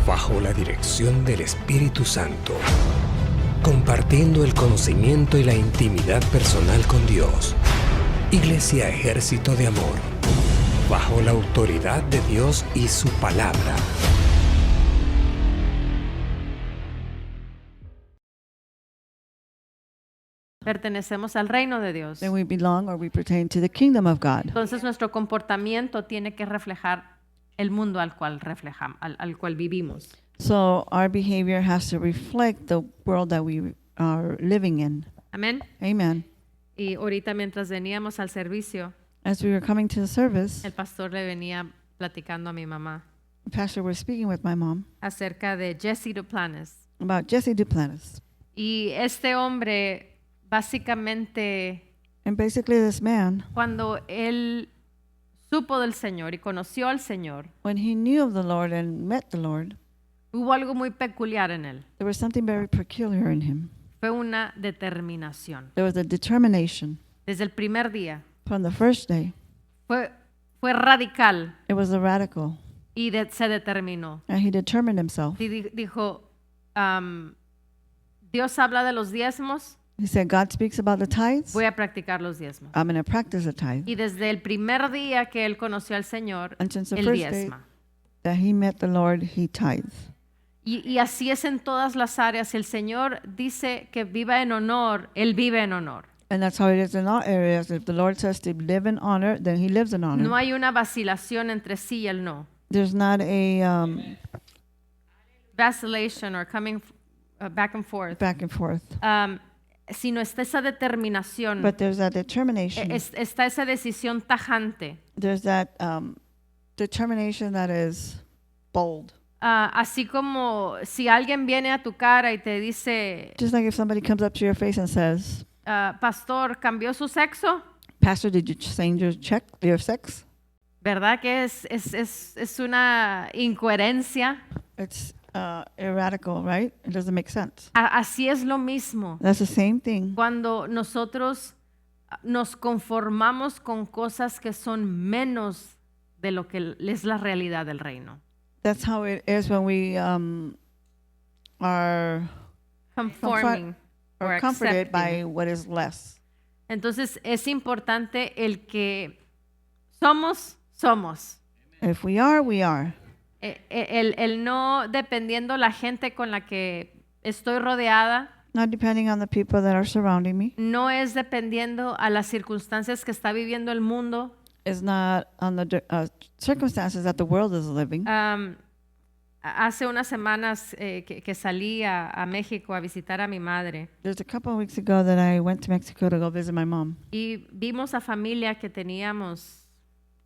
bajo la dirección del Espíritu Santo, compartiendo el conocimiento y la intimidad personal con Dios. Iglesia Ejército de Amor, bajo la autoridad de Dios y su palabra. Pertenecemos al reino de Dios. Then we belong or we pertain to the kingdom of God. Entonces nuestro comportamiento tiene que reflejar el mundo al cual vivimos. So our behavior has to reflect the world that we are living in. Amén. Amen. Y ahorita mientras veníamos al servicio, As we were coming to the service, el pastor le venía platicando a mi mamá the pastor was speaking with my mom acerca de Jesse Duplantis. about Jesse Duplantis. Y este hombre, básicamente, And basically this man, cuando él supo del Señor y conoció al Señor, when he knew of the Lord and met the Lord, hubo algo muy peculiar en él. there was something very peculiar in him. Fue una determinación. There was a determination. Desde el primer día. From the first day, Fue radical it was a radical. y se determinó. And he determined himself. Y dijo, Dios habla de los diezmos, He said, God speaks about the tithes. voy a practicar los diezmos. I'm going to practice the tithe. Y desde el primer día que él conoció al Señor, And since the él first day diezma. that he met the Lord, he tithes. Y así es en todas las áreas. Si el Señor dice que viva en honor, él vive en honor. And that's how it is in all areas. If the Lord says to live in honor, then he lives in honor. No hay una vacilación entre sí y el no. There's not a Vacillation or coming back and forth. back and forth. Sino está esa determinación, But there's that determination. está esa decisión tajante. There's that determination that is bold. Así como si alguien viene a tu cara y te dice, Just like if somebody comes up to your face and says, pastor, ¿cambió su sexo? Pastor, did you change your sex? ¿Verdad que es una incoherencia? It's irradical, right? It doesn't make sense. Así es lo mismo. That's the same thing. Cuando nosotros nos conformamos con cosas que son menos de lo que es la realidad del reino. That's how it is when we are Conforming or comforted accepting. by what is less. Entonces es importante el que somos. If we are, we are. El no dependiendo la gente con la que estoy rodeada, Not depending on the people that are surrounding me. no es dependiendo a las circunstancias que está viviendo el mundo. It's not on the circumstances that the world is living. Hace unas semanas que salí a México a visitar a mi madre There's a couple of weeks ago that I went to Mexico to go visit my mom. y vimos a familia que teníamos,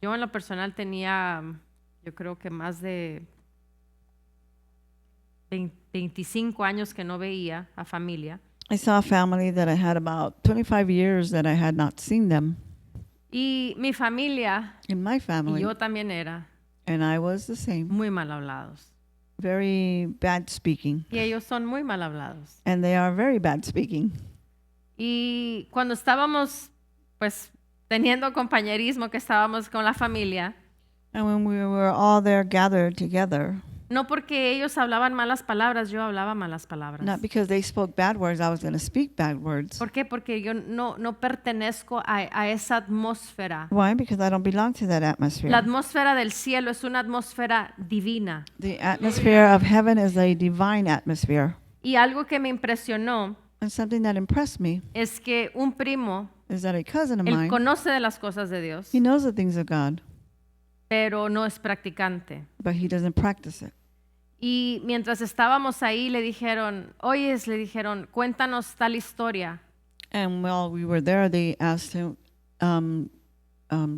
yo en lo personal tenía, yo creo que más de 25 años que no veía a familia. I saw a family that I had about 25 years that I had not seen them. Y mi familia, In my y family, yo también era, and I was the same. muy mal hablados. Very bad speaking. Y ellos son muy mal hablados. And they are very bad speaking. Y cuando estábamos, pues, teniendo compañerismo, que estábamos con la familia, And when we were all there gathered together, no porque ellos hablaban malas palabras, yo hablaba malas palabras. not because they spoke bad words, I was going to speak bad words. ¿Por qué? Porque yo no pertenezco a esa atmósfera. Why? Because I don't belong to that La atmosphere. atmósfera del cielo es una atmósfera divina. The atmosphere of heaven is a divine atmosphere. Y algo que me impresionó And something that impressed me es que un primo, is that a cousin of él mine, conoce de las cosas de Dios, he knows the things of God, pero no es practicante. but he doesn't practice it. Y mientras estábamos ahí le dijeron, cuéntanos tal historia. And while we were there, they asked him,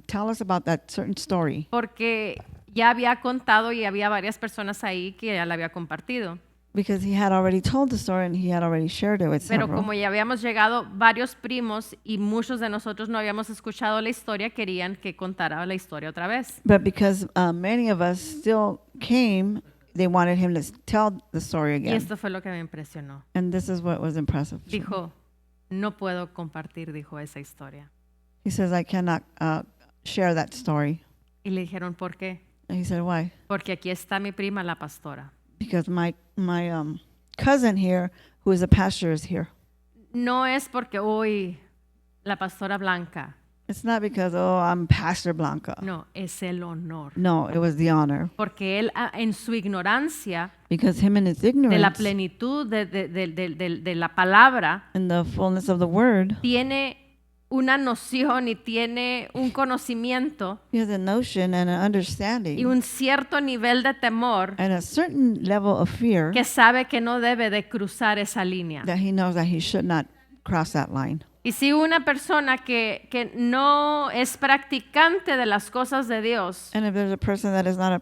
tell us about that certain story. Porque ya había contado y había varias personas ahí que ya la había compartido. Because he had already told the story and he had already shared it with Pero several. como ya habíamos llegado varios primos y muchos de nosotros no habíamos escuchado la historia, querían que contara la historia otra vez. But because many of us still came, they wanted him to tell the story Y again. esto fue lo que me impresionó. And this is what was impressive. Dijo, no puedo compartir, dijo, esa historia. He says, I cannot share that story. Y le dijeron, ¿por qué? And he said, why? Porque aquí está mi prima, la pastora. Because my cousin here, who is a pastor, is here. No es porque hoy la pastora Blanca. It's not because, oh, I'm Pastor Blanca. No, es el honor. No, it was the honor. Porque él en su ignorancia Because him in his de la ignorance plenitud de la palabra and the fullness of the word, tiene una noción y tiene un conocimiento he has a notion and an y understanding un cierto nivel de temor and a certain level of fear que sabe que no debe de cruzar esa línea. that he knows that he should not cross that line. Y si una persona que no es practicante de las cosas de Dios And if there's a person that is not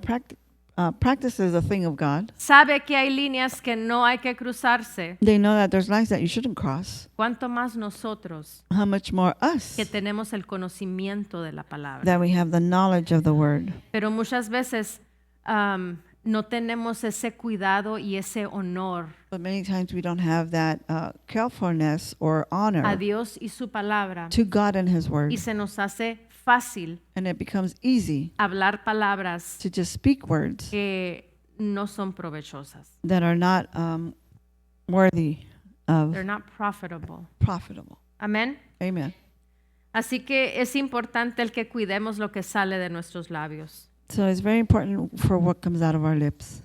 practices the thing of God, sabe que hay líneas que no hay que cruzarse, they know that there's lines that you shouldn't cross. cuánto más nosotros How much more us que tenemos el conocimiento de la palabra. that we have the knowledge of the word. Pero muchas veces no tenemos ese cuidado y ese honor But many times we don't have that carefulness or a honor Dios y su palabra to God and his word. y se nos hace fácil And it becomes easy hablar palabras to just speak words que no son provechosas. that are not worthy of They're not profitable. profitable. Amén. Amen. Así que es importante el que cuidemos lo que sale de nuestros labios So it's very important for what comes out of our lips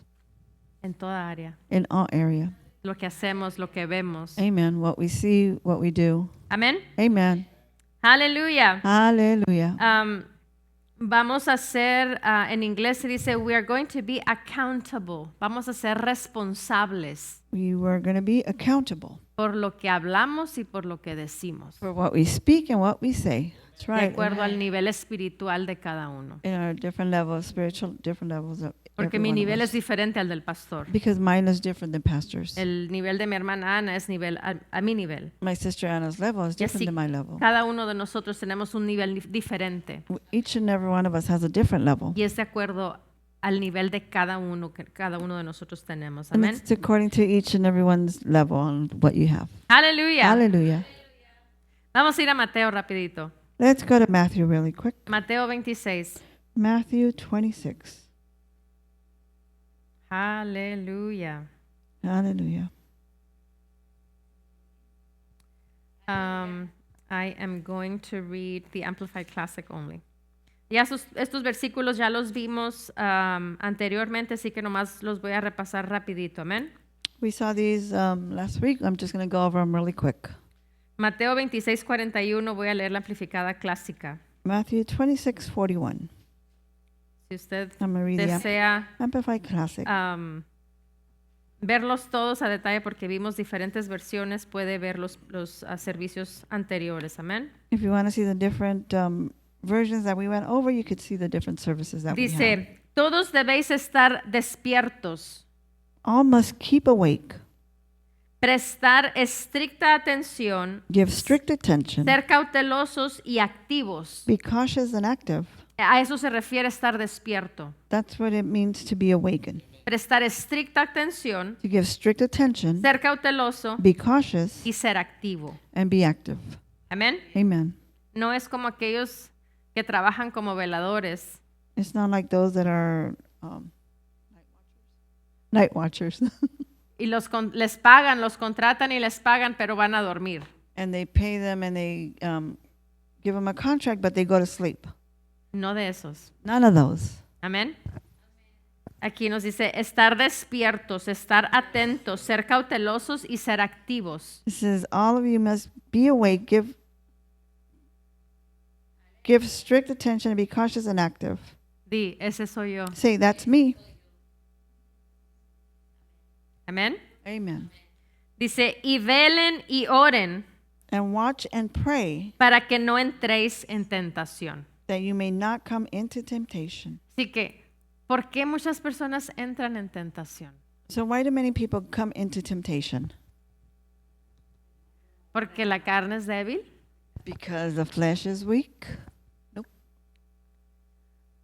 en toda área. in all area. Lo que hacemos, lo que vemos. Amen. What we see, what we do. Amén. Amen. Aleluya. Hallelujah. Vamos a ser, en inglés se dice, we are going to be accountable. Vamos a ser responsables We were going to be accountable por lo que hablamos y por lo que decimos, for what we speak and what we say. That's de right. acuerdo al nivel espiritual de cada uno. In our different levels, spiritual, different levels of Porque every mi one of nivel us. es diferente al del pastor. Because mine is different than pastors. El nivel de mi hermana Ana es nivel a mi nivel. My sister Anna's level is Y different así than my level. cada uno de nosotros tenemos un nivel diferente Each and every one of us has a different level. y es de acuerdo al nivel de cada uno que cada uno de nosotros tenemos. And Amén. it's according to each and everyone's level on what you have. Aleluya. Hallelujah. Vamos a ir a Mateo rapidito. Let's go to Matthew really quick. Mateo 26. Matthew 26. Aleluya. Hallelujah. I am going to read the Amplified Classic only. Ya estos versículos ya los vimos anteriormente, así que nomás los voy a repasar rapidito. Amén. We saw these last week. I'm just going to go over them really quick. Mateo 26:41, voy a leer la amplificada clásica. Matthew 26:41. Si usted I'm going to read the desea Amplified Classic. verlos todos a detalle porque vimos diferentes versiones, puede ver los servicios anteriores. Amén. If you want to see the different versions that we went over, you could see the different services that we have. Dice, todos debéis estar despiertos, All must keep awake, prestar estricta atención, give strict attention, ser cautelosos y activos. be cautious and active. A eso se refiere estar despierto. That's what it means to be awakened. Prestar estricta atención, To give strict attention, ser cauteloso be cautious, y ser activo. and be active. Amén. Amen. No es como aquellos que trabajan como veladores. It's not like those that are night watchers. Y les pagan, los contratan y les pagan, pero van a dormir. And they pay them and they give them a contract, but they go to sleep. No de esos. None of those. Amén. Aquí nos dice estar despiertos, estar atentos, ser cautelosos y ser activos. It says, all of you must be awake, give strict attention, and be cautious and active. Di, ese soy yo. Say, that's me. Amén. Amen. Dice, y velen y oren And watch and pray para que no entréis en tentación. that you may not come into temptation. Así que, ¿por qué muchas personas entran en tentación? So why do many people come into temptation? Porque la carne es débil, Because the flesh is weak?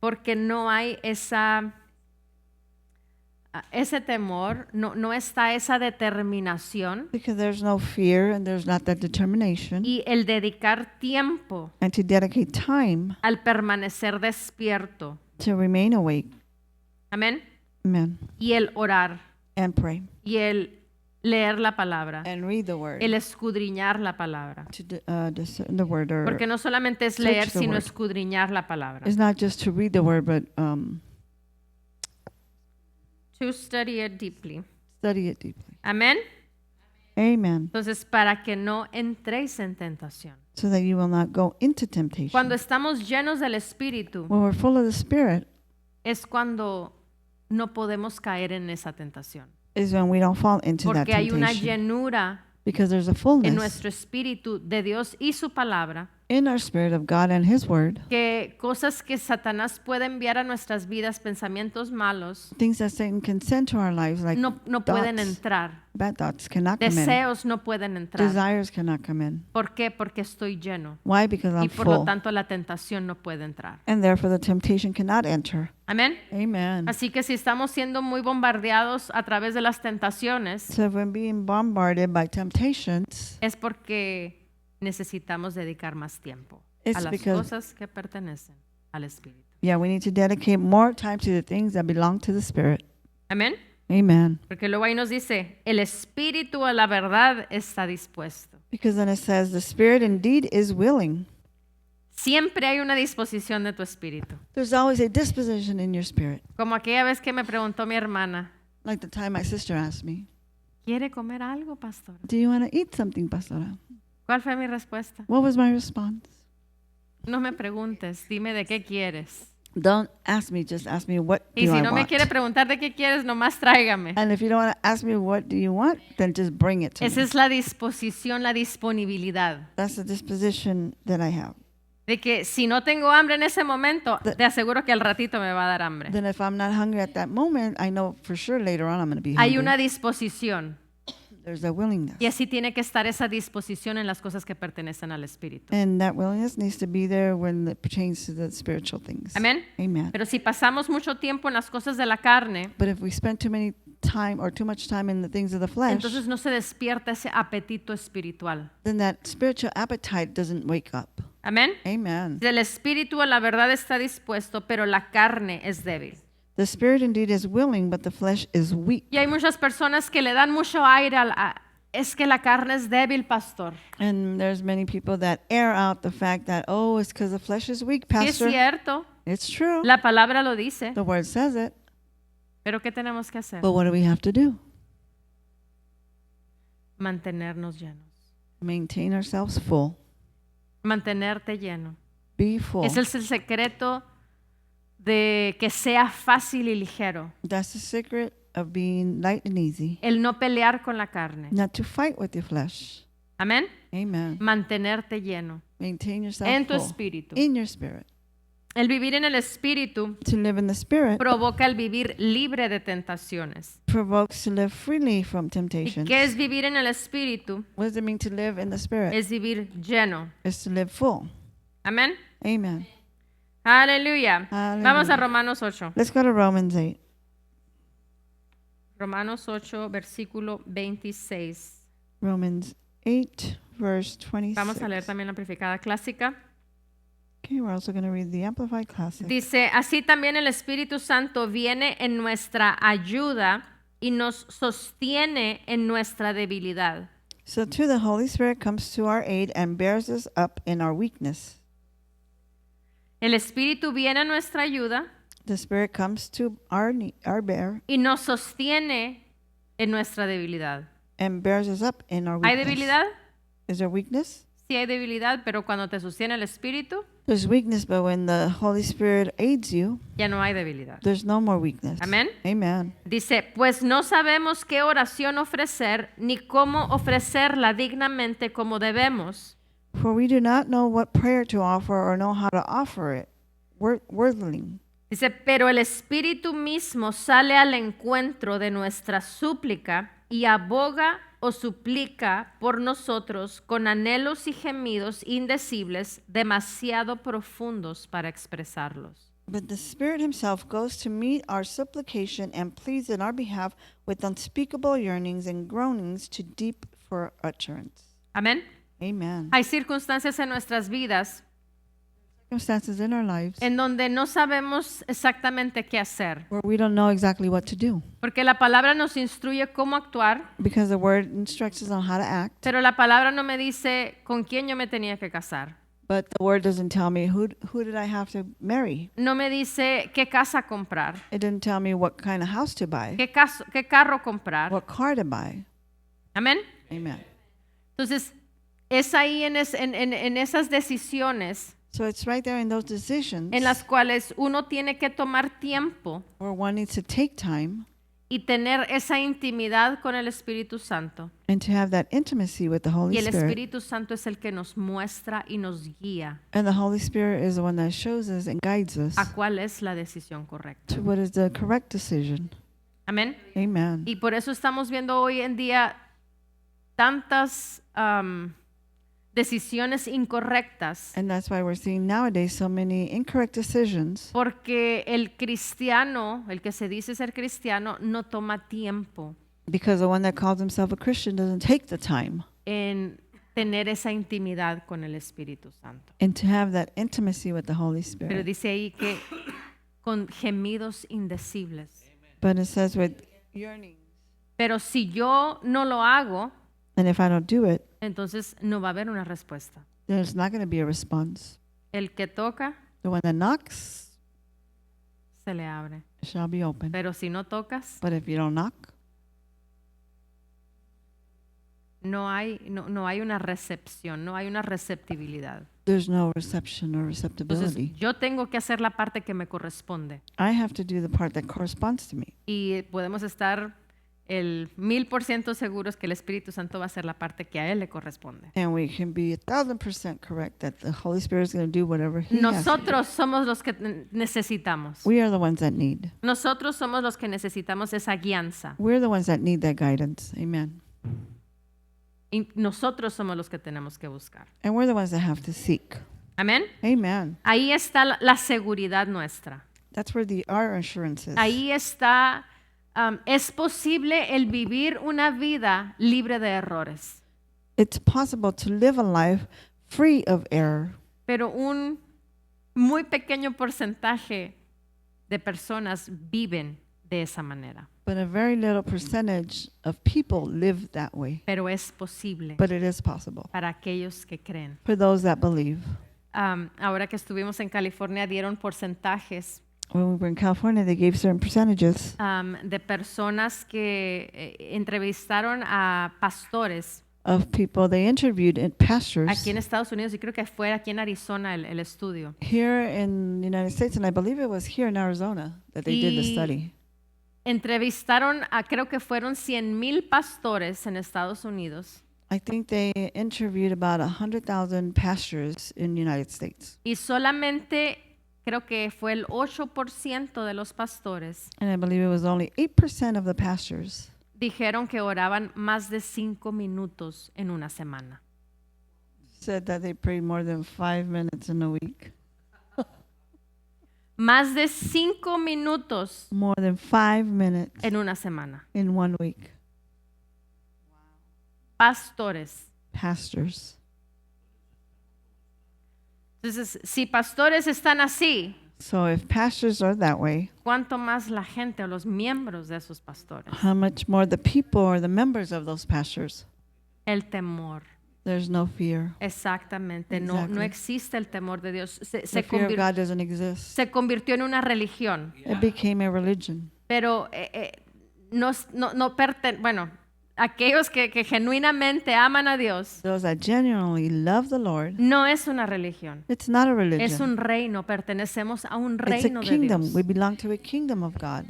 porque no hay ese temor, no está esa determinación Because there's no fear and there's not that determination. y el dedicar tiempo And to dedicate time al permanecer despierto. to remain awake. Amén. Amen. Y el orar. and pray y el leer la palabra, and read the word. el escudriñar la palabra. To discern the word, or Porque no solamente es search leer, the sino word. escudriñar la palabra. it's not just to read the word, but To study it deeply. study it deeply. Amén. Amen. Entonces, para que no entréis en tentación. So that you will not go into temptation. Cuando estamos llenos del Espíritu, When we're full of the Spirit es cuando no podemos caer en esa tentación. is when we don't fall into that Porque hay una temptation. llenura Because there's a en fullness nuestro espíritu de Dios y su palabra, in our spirit of God and His word. que cosas que Satanás puede enviar a nuestras vidas, pensamientos malos, Things that Satan can send to our lives, like no pueden thoughts, entrar. bad thoughts cannot come in. Deseos no pueden entrar. Desires cannot come in. ¿Por qué? Porque estoy lleno. Why? Because Y I'm por lo full. tanto la tentación no puede entrar. And therefore the temptation cannot enter. Amén. Amen. Así que si estamos siendo muy bombardeados a través de las tentaciones, So if we're being bombarded by temptations, es porque necesitamos dedicar más tiempo It's a las because- cosas que pertenecen al Espíritu. yeah, we need to dedicate more time to the things that belong to the Spirit. Amén. Amen. Porque luego ahí nos dice, el Espíritu a la verdad está dispuesto. Because then it says, the Spirit indeed is willing. Siempre hay una disposición de tu espíritu. There's always a disposition in your spirit. Como aquella vez que me preguntó mi hermana, Like the time my sister asked me, ¿quiere comer algo, pastor? do you want to eat something, Pastora? ¿Cuál fue mi respuesta? What was my response? No me preguntes, dime de qué quieres. Don't ask me, just ask me what Y do si I no me want. quiere preguntar de qué quieres, nomás tráigame. And if you don't want to ask me what do you want, then just bring it to Esa me. es la disposición, la disponibilidad. That's the disposition that I have. De que si no tengo hambre en ese momento, te aseguro que al ratito me va a dar hambre. Then if I'm not hungry at that moment, I know for sure later on I'm going to be Hay hungry. una disposición. There's a willingness. Y así tiene que estar esa disposición en las cosas que pertenecen al Espíritu. And that willingness needs to be there when it pertains to the spiritual things. Amén. Amen. Pero si pasamos mucho tiempo en las cosas de la carne, But if we spend too much time in the things of the flesh, entonces no se despierta ese apetito espiritual. then that spiritual appetite doesn't wake up. Amén. Amen. El espíritu a la verdad está dispuesto, pero la carne es débil. The spirit indeed is willing, but the flesh is weak. Y hay muchas personas que le dan mucho aire es que la carne es débil, pastor. And there's many people that air out the fact that, oh, it's because the flesh is weak, Sí, es Pastor. cierto, It's true. la palabra lo dice, The word says it. pero ¿qué tenemos que hacer? But what do we have to do? Mantenernos llenos. Maintain ourselves full. Mantenerte lleno. Be full. Ese es el secreto de que sea fácil y ligero. That's the secret of being light and easy. El no pelear con la carne. Not to fight with your flesh. Amén. Amen. Mantenerte lleno. Maintain yourself En tu full. espíritu. In your spirit. El vivir en el espíritu To live in the spirit provoca el vivir libre de tentaciones. provokes to live freely from ¿Y temptations. qué es vivir en el espíritu? What does it mean to live in the spirit? Es vivir lleno. It's to live full. Amén. Amen. Aleluya. Aleluya. Vamos a Romanos 8. Let's go to Romans 8. Romanos 8, versículo 26. Romans 8, verse 26. Vamos a leer también la amplificada clásica. Okay, we're also going to read the Amplified Classic. Dice, así también el Espíritu Santo viene en nuestra ayuda y nos sostiene en nuestra debilidad. So too the Holy Spirit comes to our aid and bears us up in our weakness. El Espíritu viene a nuestra ayuda The Spirit comes to our bear y nos sostiene en nuestra debilidad. and bears us up in our ¿Hay weakness. debilidad? Is there weakness? Sí hay debilidad, pero cuando te sostiene el Espíritu, There's weakness, but when the Holy Spirit aids you, ya no hay debilidad. there's no more weakness. Amén. Amen. Dice, pues no sabemos qué oración ofrecer ni cómo ofrecerla dignamente como debemos. For we do not know what prayer to offer or know how to offer it worthily. Dice, pero el Espíritu mismo sale al encuentro de nuestra súplica y aboga o suplica por nosotros con anhelos y gemidos indecibles demasiado profundos para expresarlos. But the Spirit Himself goes to meet our supplication and pleads in our behalf with unspeakable yearnings and groanings too deep for utterance. Amén. Amen. Hay circunstancias en nuestras vidas Circumstances in our lives en donde no sabemos exactamente qué hacer. where we don't know exactly what to do. Porque la palabra nos instruye cómo actuar, because the word instructs us on how to act, pero la palabra no me dice con quién yo me tenía que casar. but the word doesn't tell me who did I have to marry. No me dice qué casa comprar, It didn't tell me what kind of house to buy, qué carro comprar. what car to buy. Amén. Amen. Entonces, es ahí en esas decisiones So it's right there in those decisions en las cuales uno tiene que tomar tiempo where one needs to take time y tener esa intimidad con el Espíritu Santo. and to have that intimacy with the Holy Y el Spirit. Espíritu Santo es el que nos muestra y nos guía And the Holy Spirit is the one that shows us and guides us a cuál es la decisión correcta. to what is the correct decision. Amén. Amen. Y por eso estamos viendo hoy en día tantas decisiones incorrectas, And that's why we're seeing nowadays so many incorrect decisions, porque el cristiano, el que se dice ser cristiano, no toma tiempo because the one that calls himself a Christian doesn't take the time en tener esa intimidad con el Espíritu Santo. and to have that intimacy with the Holy Pero Spirit. dice ahí que con gemidos indecibles. But it says with yearning. Pero si yo no lo hago, And if I don't do it, entonces no va a haber una respuesta. there's not going to be a response. El que toca, The one that knocks se le abre. shall be open. Pero si no tocas, But if you don't knock, no hay una recepción, no hay una receptibilidad. there's no reception or Entonces, receptibility. yo tengo que hacer la parte que me corresponde. I have to do the part that corresponds to me. Y podemos estar el 1000% seguros que el Espíritu Santo va a hacer la parte que a Él le corresponde. And we can be 1,000% correct that the Holy Spirit is going to do whatever He has to do. Nosotros somos los que necesitamos. We are the ones that need. Nosotros somos los que necesitamos esa guianza. We're the ones that need that guidance. Amen. Y nosotros somos los que tenemos que buscar. And we're the ones that have to seek. Amén. Amen. Ahí está la seguridad nuestra. That's where our assurance is. Ahí está, es posible el vivir una vida libre de errores, It's possible to live a life free of error, pero un muy pequeño porcentaje de personas viven de esa manera. but a very little percentage of people live that way. Pero es posible But it is possible para aquellos que creen. for those that believe. Ahora que estuvimos en California dieron porcentajes When we were in California, they gave certain percentages de personas que entrevistaron a pastores of people they interviewed in pastors aquí en Estados Unidos y creo que fue aquí en Arizona el estudio. here in the United States, and I believe it was here in Arizona that they did the study. Entrevistaron a creo que fueron 100,000 pastores en Estados Unidos I think they interviewed about 100,000 pastors in the United States. y solamente creo que fue el 8% de los pastores And I believe it was only 8% of the pastors dijeron que oraban más de 5 minutos en una semana. said that they prayed more than 5 minutes in a week. Más de 5 minutos More than 5 minutes en una semana. in 1 week. Pastores. Pastors. Entonces, si pastores están así, So if pastors are that way, ¿cuánto más la gente o los miembros de esos pastores? how much more the people or the members of those pastors? El temor. There's no fear. Exactamente. No Exactly. existe el temor de Dios. The fear of God doesn't exist. Se convirtió en una religión. It became a religion. Pero bueno, aquellos que genuinamente aman a Dios, Those that genuinely love the Lord, no es una religión. it's not a Es religion. un reino. Pertenecemos a un It's a reino de kingdom. Dios. We belong to a kingdom of God.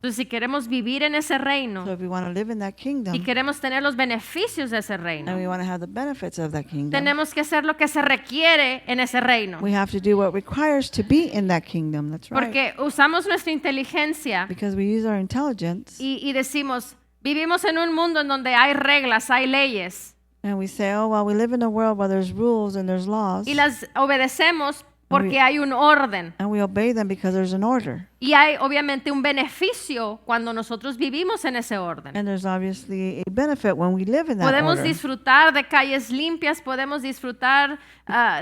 Entonces, si queremos vivir en ese So reino if we want to live in that kingdom y queremos tener los beneficios de ese and reino, we want to have the benefits of that kingdom, tenemos que hacer lo que se requiere en ese reino. we have to do what requires to be in that kingdom. That's right. Porque usamos nuestra inteligencia Because we use our intelligence y decimos, vivimos en un mundo en donde hay reglas, hay leyes, and we say, oh, well, we live in a world where there's rules and there's laws, y las obedecemos porque hay un orden. and we obey them because there's an order. Y hay obviamente un beneficio cuando nosotros vivimos en ese orden. And there's obviously a benefit when we live in that Podemos order. disfrutar de calles limpias, podemos disfrutar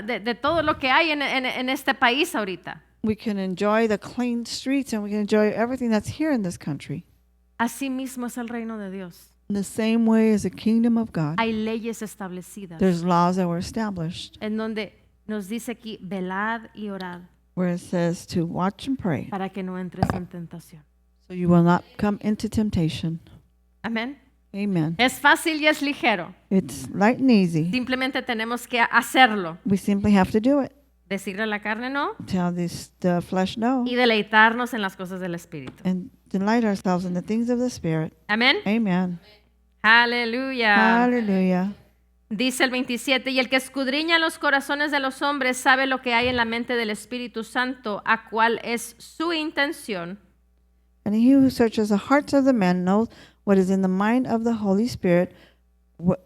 de todo lo que hay en este país ahorita. We can enjoy the clean streets and we can enjoy everything that's here in this country. Así mismo es el reino de Dios. In the same way as the kingdom of God, Hay leyes establecidas there's laws that were established en donde nos dice aquí, velad y orad where it says to watch and pray para que no entres en tentación. so you will not come into temptation. Amén. Amen. Es fácil y es ligero. It's light and easy. Simplemente tenemos que hacerlo. We simply have to do it. Decirle a la carne no Tell the flesh no y deleitarnos en las cosas del Espíritu. and delight ourselves in the things of the Spirit. Amén. Amen. Aleluya. Hallelujah. Dice el 27, y el que escudriña los corazones de los hombres sabe lo que hay en la mente del Espíritu Santo, a cuál es su intención. And he who searches the hearts of the men knows what is in the mind of the Holy Spirit, what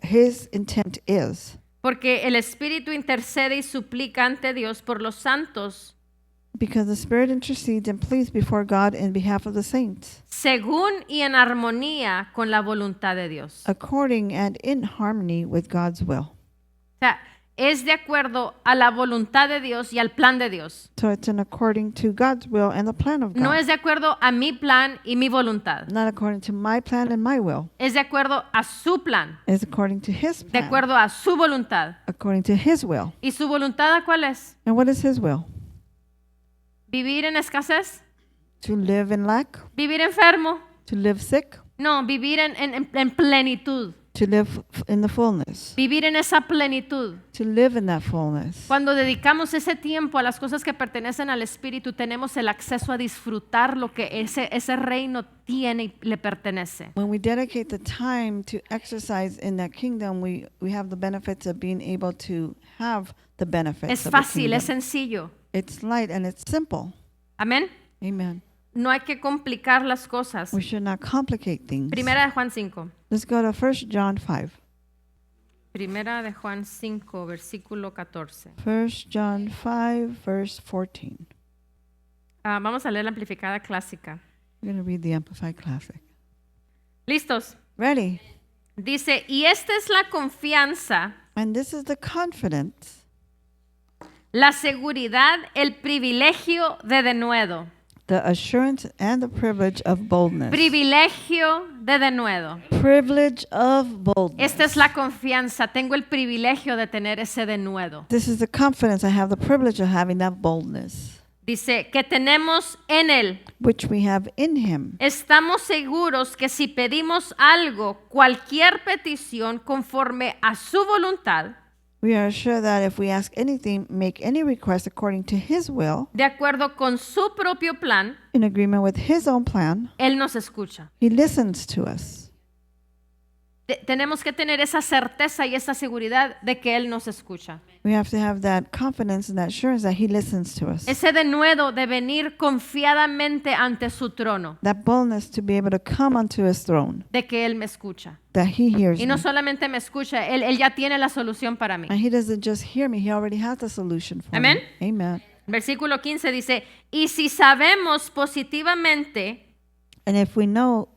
his intent is. Porque el Espíritu intercede y suplica ante Dios por los santos, Because the Spirit intercedes and pleads before God in behalf of the saints, según y en armonía con la voluntad de Dios. according and in harmony with God's will. O sea, es de acuerdo a la voluntad de Dios y al plan de Dios. So it's in according to God's will and the plan of God. No es de acuerdo a mi plan y mi voluntad. Not according to my plan and my will. Es de acuerdo a su plan, It's according to his de plan, acuerdo a su voluntad. according to his will. ¿Y su voluntad a cuál es? And what is his will? ¿Vivir en escasez? To live in lack? ¿Vivir enfermo? To live sick? No, vivir en plenitud. To live in the fullness? Vivir en esa plenitud. To live in that fullness? Cuando dedicamos ese tiempo a las cosas que pertenecen al Espíritu, tenemos el acceso a disfrutar lo que ese reino tiene y le pertenece. When we dedicate the time to exercise in that kingdom, we have the benefits of being able to have the benefits Es of the fácil, es kingdom. sencillo. It's light and it's simple. Amén. Amen. No hay que complicar las cosas. We should not complicate things. Primera de Juan 5. Let's go to 1 John 5. Primera de Juan 5, versículo 14. 1 John 5, verse 14. Vamos a leer la amplificada clásica. We're going to read the Amplified Classic. ¿Listos? Ready? Dice, y esta es la confianza, And this is the confidence, la seguridad, el privilegio de denuedo. the assurance, and the privilege of boldness. Privilegio de denuedo. Privilege of boldness. Esta es la confianza. Tengo el privilegio de tener ese denuedo. This is the confidence. I have the privilege of having that boldness, Dice que tenemos en Él. which we have in him. Estamos seguros que si pedimos algo, cualquier petición conforme a su voluntad, We are sure that if we ask anything, make any request according to his will, de acuerdo con su propio plan, in agreement with his own plan, Él nos escucha. he listens to us. Tenemos que tener esa certeza y esa seguridad de que Él nos escucha. We have to have that confidence and that assurance that he listens to us. Ese denuedo de venir confiadamente ante su trono, That boldness to be able to come unto his throne, de que Él me escucha. that he hears Y me. no solamente me escucha, Él ya tiene la solución para mí. And he doesn't just hear me, he already has the solution for Amen. me. Amen. Versículo 15 dice, y si sabemos positivamente, And if we know,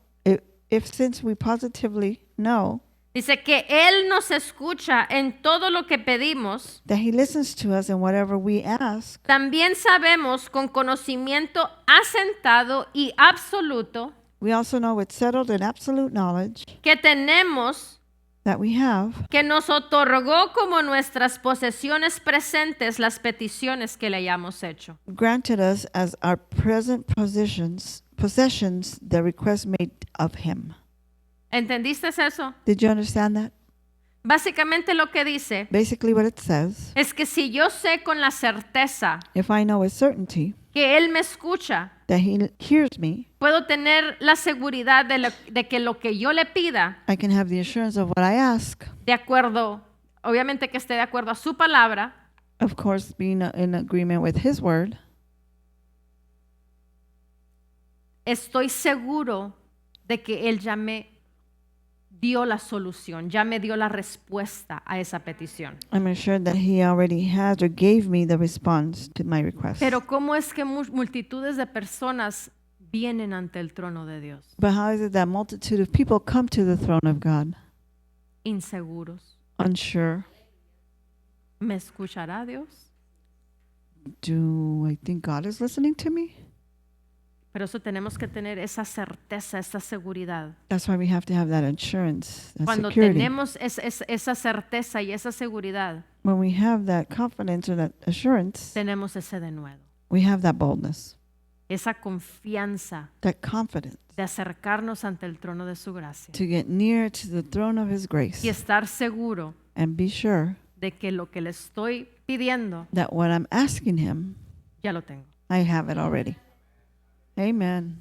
if since we positively know dice que Él nos escucha en todo lo que pedimos, that he listens to us in whatever we ask, también sabemos con conocimiento asentado y absoluto we also know with settled and absolute knowledge que tenemos, that we have, que nos otorgó como nuestras posesiones presentes las peticiones que le hayamos hecho. granted us as our present possessions the request made of him. ¿Entendiste eso? Did you understand that? Básicamente lo que dice Basically what it says, es que si yo sé con la certeza if I know with certainty que Él me escucha, that he hears me, puedo tener la seguridad de que lo que yo le pida, I can have the assurance of what I ask, de acuerdo, obviamente que esté de acuerdo a su palabra, of course being in agreement with his word, estoy seguro de que Él ya me dio la solución, ya me dio la respuesta a esa petición. I'm assured that he already has or gave me the response to my request. Pero ¿cómo es que multitudes de personas vienen ante el trono de Dios? But how is it that multitude of people come to the throne of God Inseguros. unsure? ¿Me escuchará Dios? Do I think God is listening to me? Pero eso tenemos que tener esa certeza, esa seguridad. That's why we have to have that assurance, that Cuando security. tenemos esa certeza y esa seguridad, When we have that confidence or that assurance, tenemos ese denuedo, we have that boldness, esa confianza that confidence de acercarnos ante el trono de su gracia to get near to the throne of His grace y estar seguro and be sure de que lo que le estoy pidiendo that what I'm asking Him, ya lo tengo. I have it already. Amen.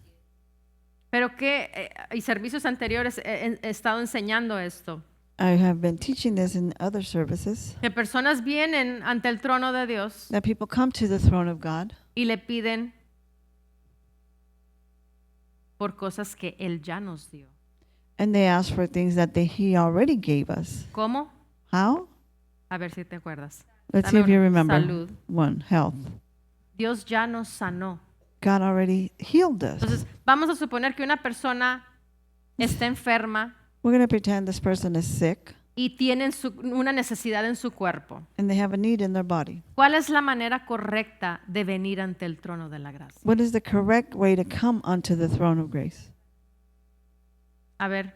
Pero que y servicios anteriores he estado enseñando esto, I have been teaching this in other services, que personas vienen ante el trono de Dios that people come to the throne of God y le piden por cosas que Él ya nos dio. and they ask for things that He already gave us. ¿Cómo? How? A ver si te acuerdas. Let's see Dame if you uno. remember. Salud. One, health. Dios ya nos sanó. God already healed us. Entonces, vamos a suponer que una persona está enferma We're going to pretend this person is sick y tienen una necesidad en su cuerpo. and they have a need in their body. ¿Cuál es la manera correcta de venir ante el trono de la gracia? What is the correct way to come unto the throne of grace? A ver,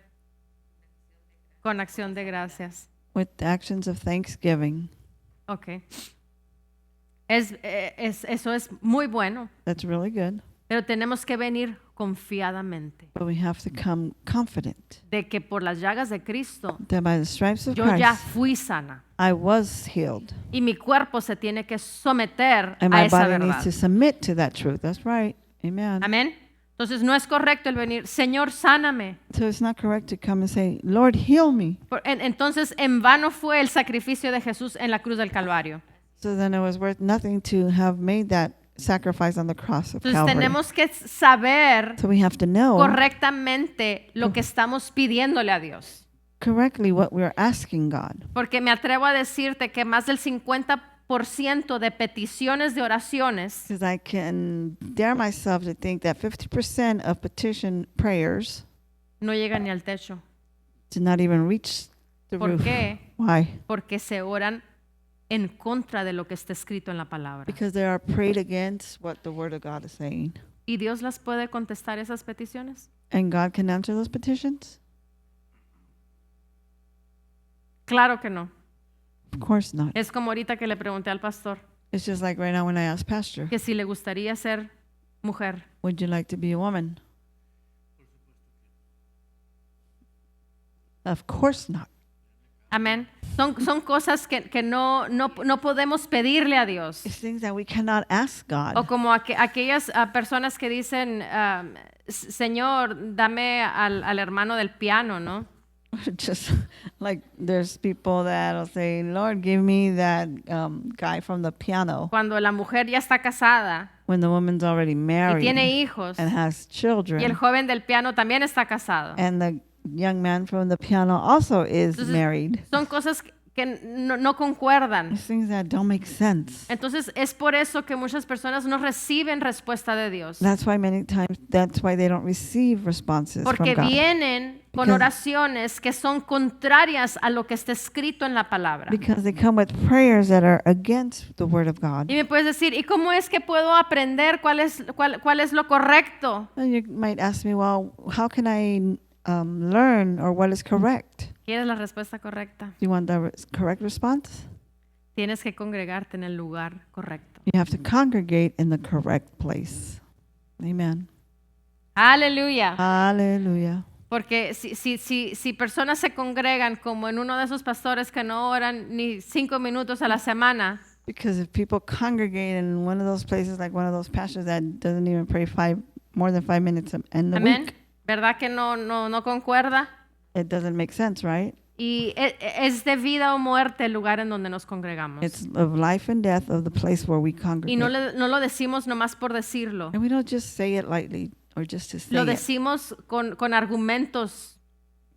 con acción de gracias. With actions of thanksgiving. Ok. Eso es muy bueno, That's really good. pero tenemos que venir confiadamente But we have to come confident de que por las llagas de Cristo that by the stripes of yo ya Christ, fui sana I was healed. y mi cuerpo se tiene que someter And a my esa body needs verdad. to submit to that truth. That's right. Amen. Amén. Entonces no es correcto el venir, Señor, sáname. So it's not correct to come and say, Lord, heal me. Entonces en vano fue el sacrificio de Jesús en la cruz del Calvario. So then it was worth nothing to have made that sacrifice on the cross of Entonces Calvary. tenemos que saber So we have to know correctamente lo que estamos pidiéndole a Dios. correctly what we're asking God. Porque me atrevo a decirte que más del 50% de peticiones de oraciones Because I can dare myself to think that 50% of petition prayers no llegan ni al techo. do not even reach the ¿Por roof. qué? Why? Porque se oran en contra de lo que está escrito en la palabra. Because they are prayed against what the Word of God is saying. ¿Y Dios las puede contestar esas peticiones? And God can answer those petitions? Claro que no. Of course not. Es como ahorita que le pregunté al pastor It's just like right now when I ask Pastor, que si le gustaría ser mujer. would you like to be a woman? Of course not. Amén. Son cosas que no podemos pedirle a Dios. It's things that we cannot ask O God. como aquellas personas que dicen, Señor, dame al hermano del piano, ¿no? Just like there's people that'll say, Lord, give me that guy from the piano. Cuando la mujer ya está casada When the woman's already y married tiene hijos and has y el children. joven del piano también está casado. And the young man from the piano also is Entonces, married. son cosas que no concuerdan. There's things that don't make sense. Entonces es por eso que muchas personas no reciben respuesta de Dios. That's why many times, that's why they don't receive responses Porque from God. vienen con Because- oraciones que son contrarias a lo que está escrito en la palabra. Because they come with prayers that are against the Word of God. Y me puedes decir, ¿y cómo es que puedo aprender cuál es lo correcto? And you might ask me, well, how can I learn or what is correct? ¿Quieres la respuesta correcta? Do you want the correct response? Tienes que congregarte en el lugar correcto. You have to congregate in the correct place. Amen. Aleluya. Hallelujah. Porque si personas se congregan como en uno de esos pastores que no oran ni 5 minutos a la semana, Because if people congregate in one of those places, like one of those pastors that doesn't even pray more than 5 minutes in the amén, week, ¿verdad que no concuerda? it doesn't make sense, right? Y es de vida o muerte el lugar en donde nos congregamos. It's of life and death of the place where we Y congregate. no lo decimos nomás por decirlo. And we don't just say it lightly or just to say Lo it. decimos con argumentos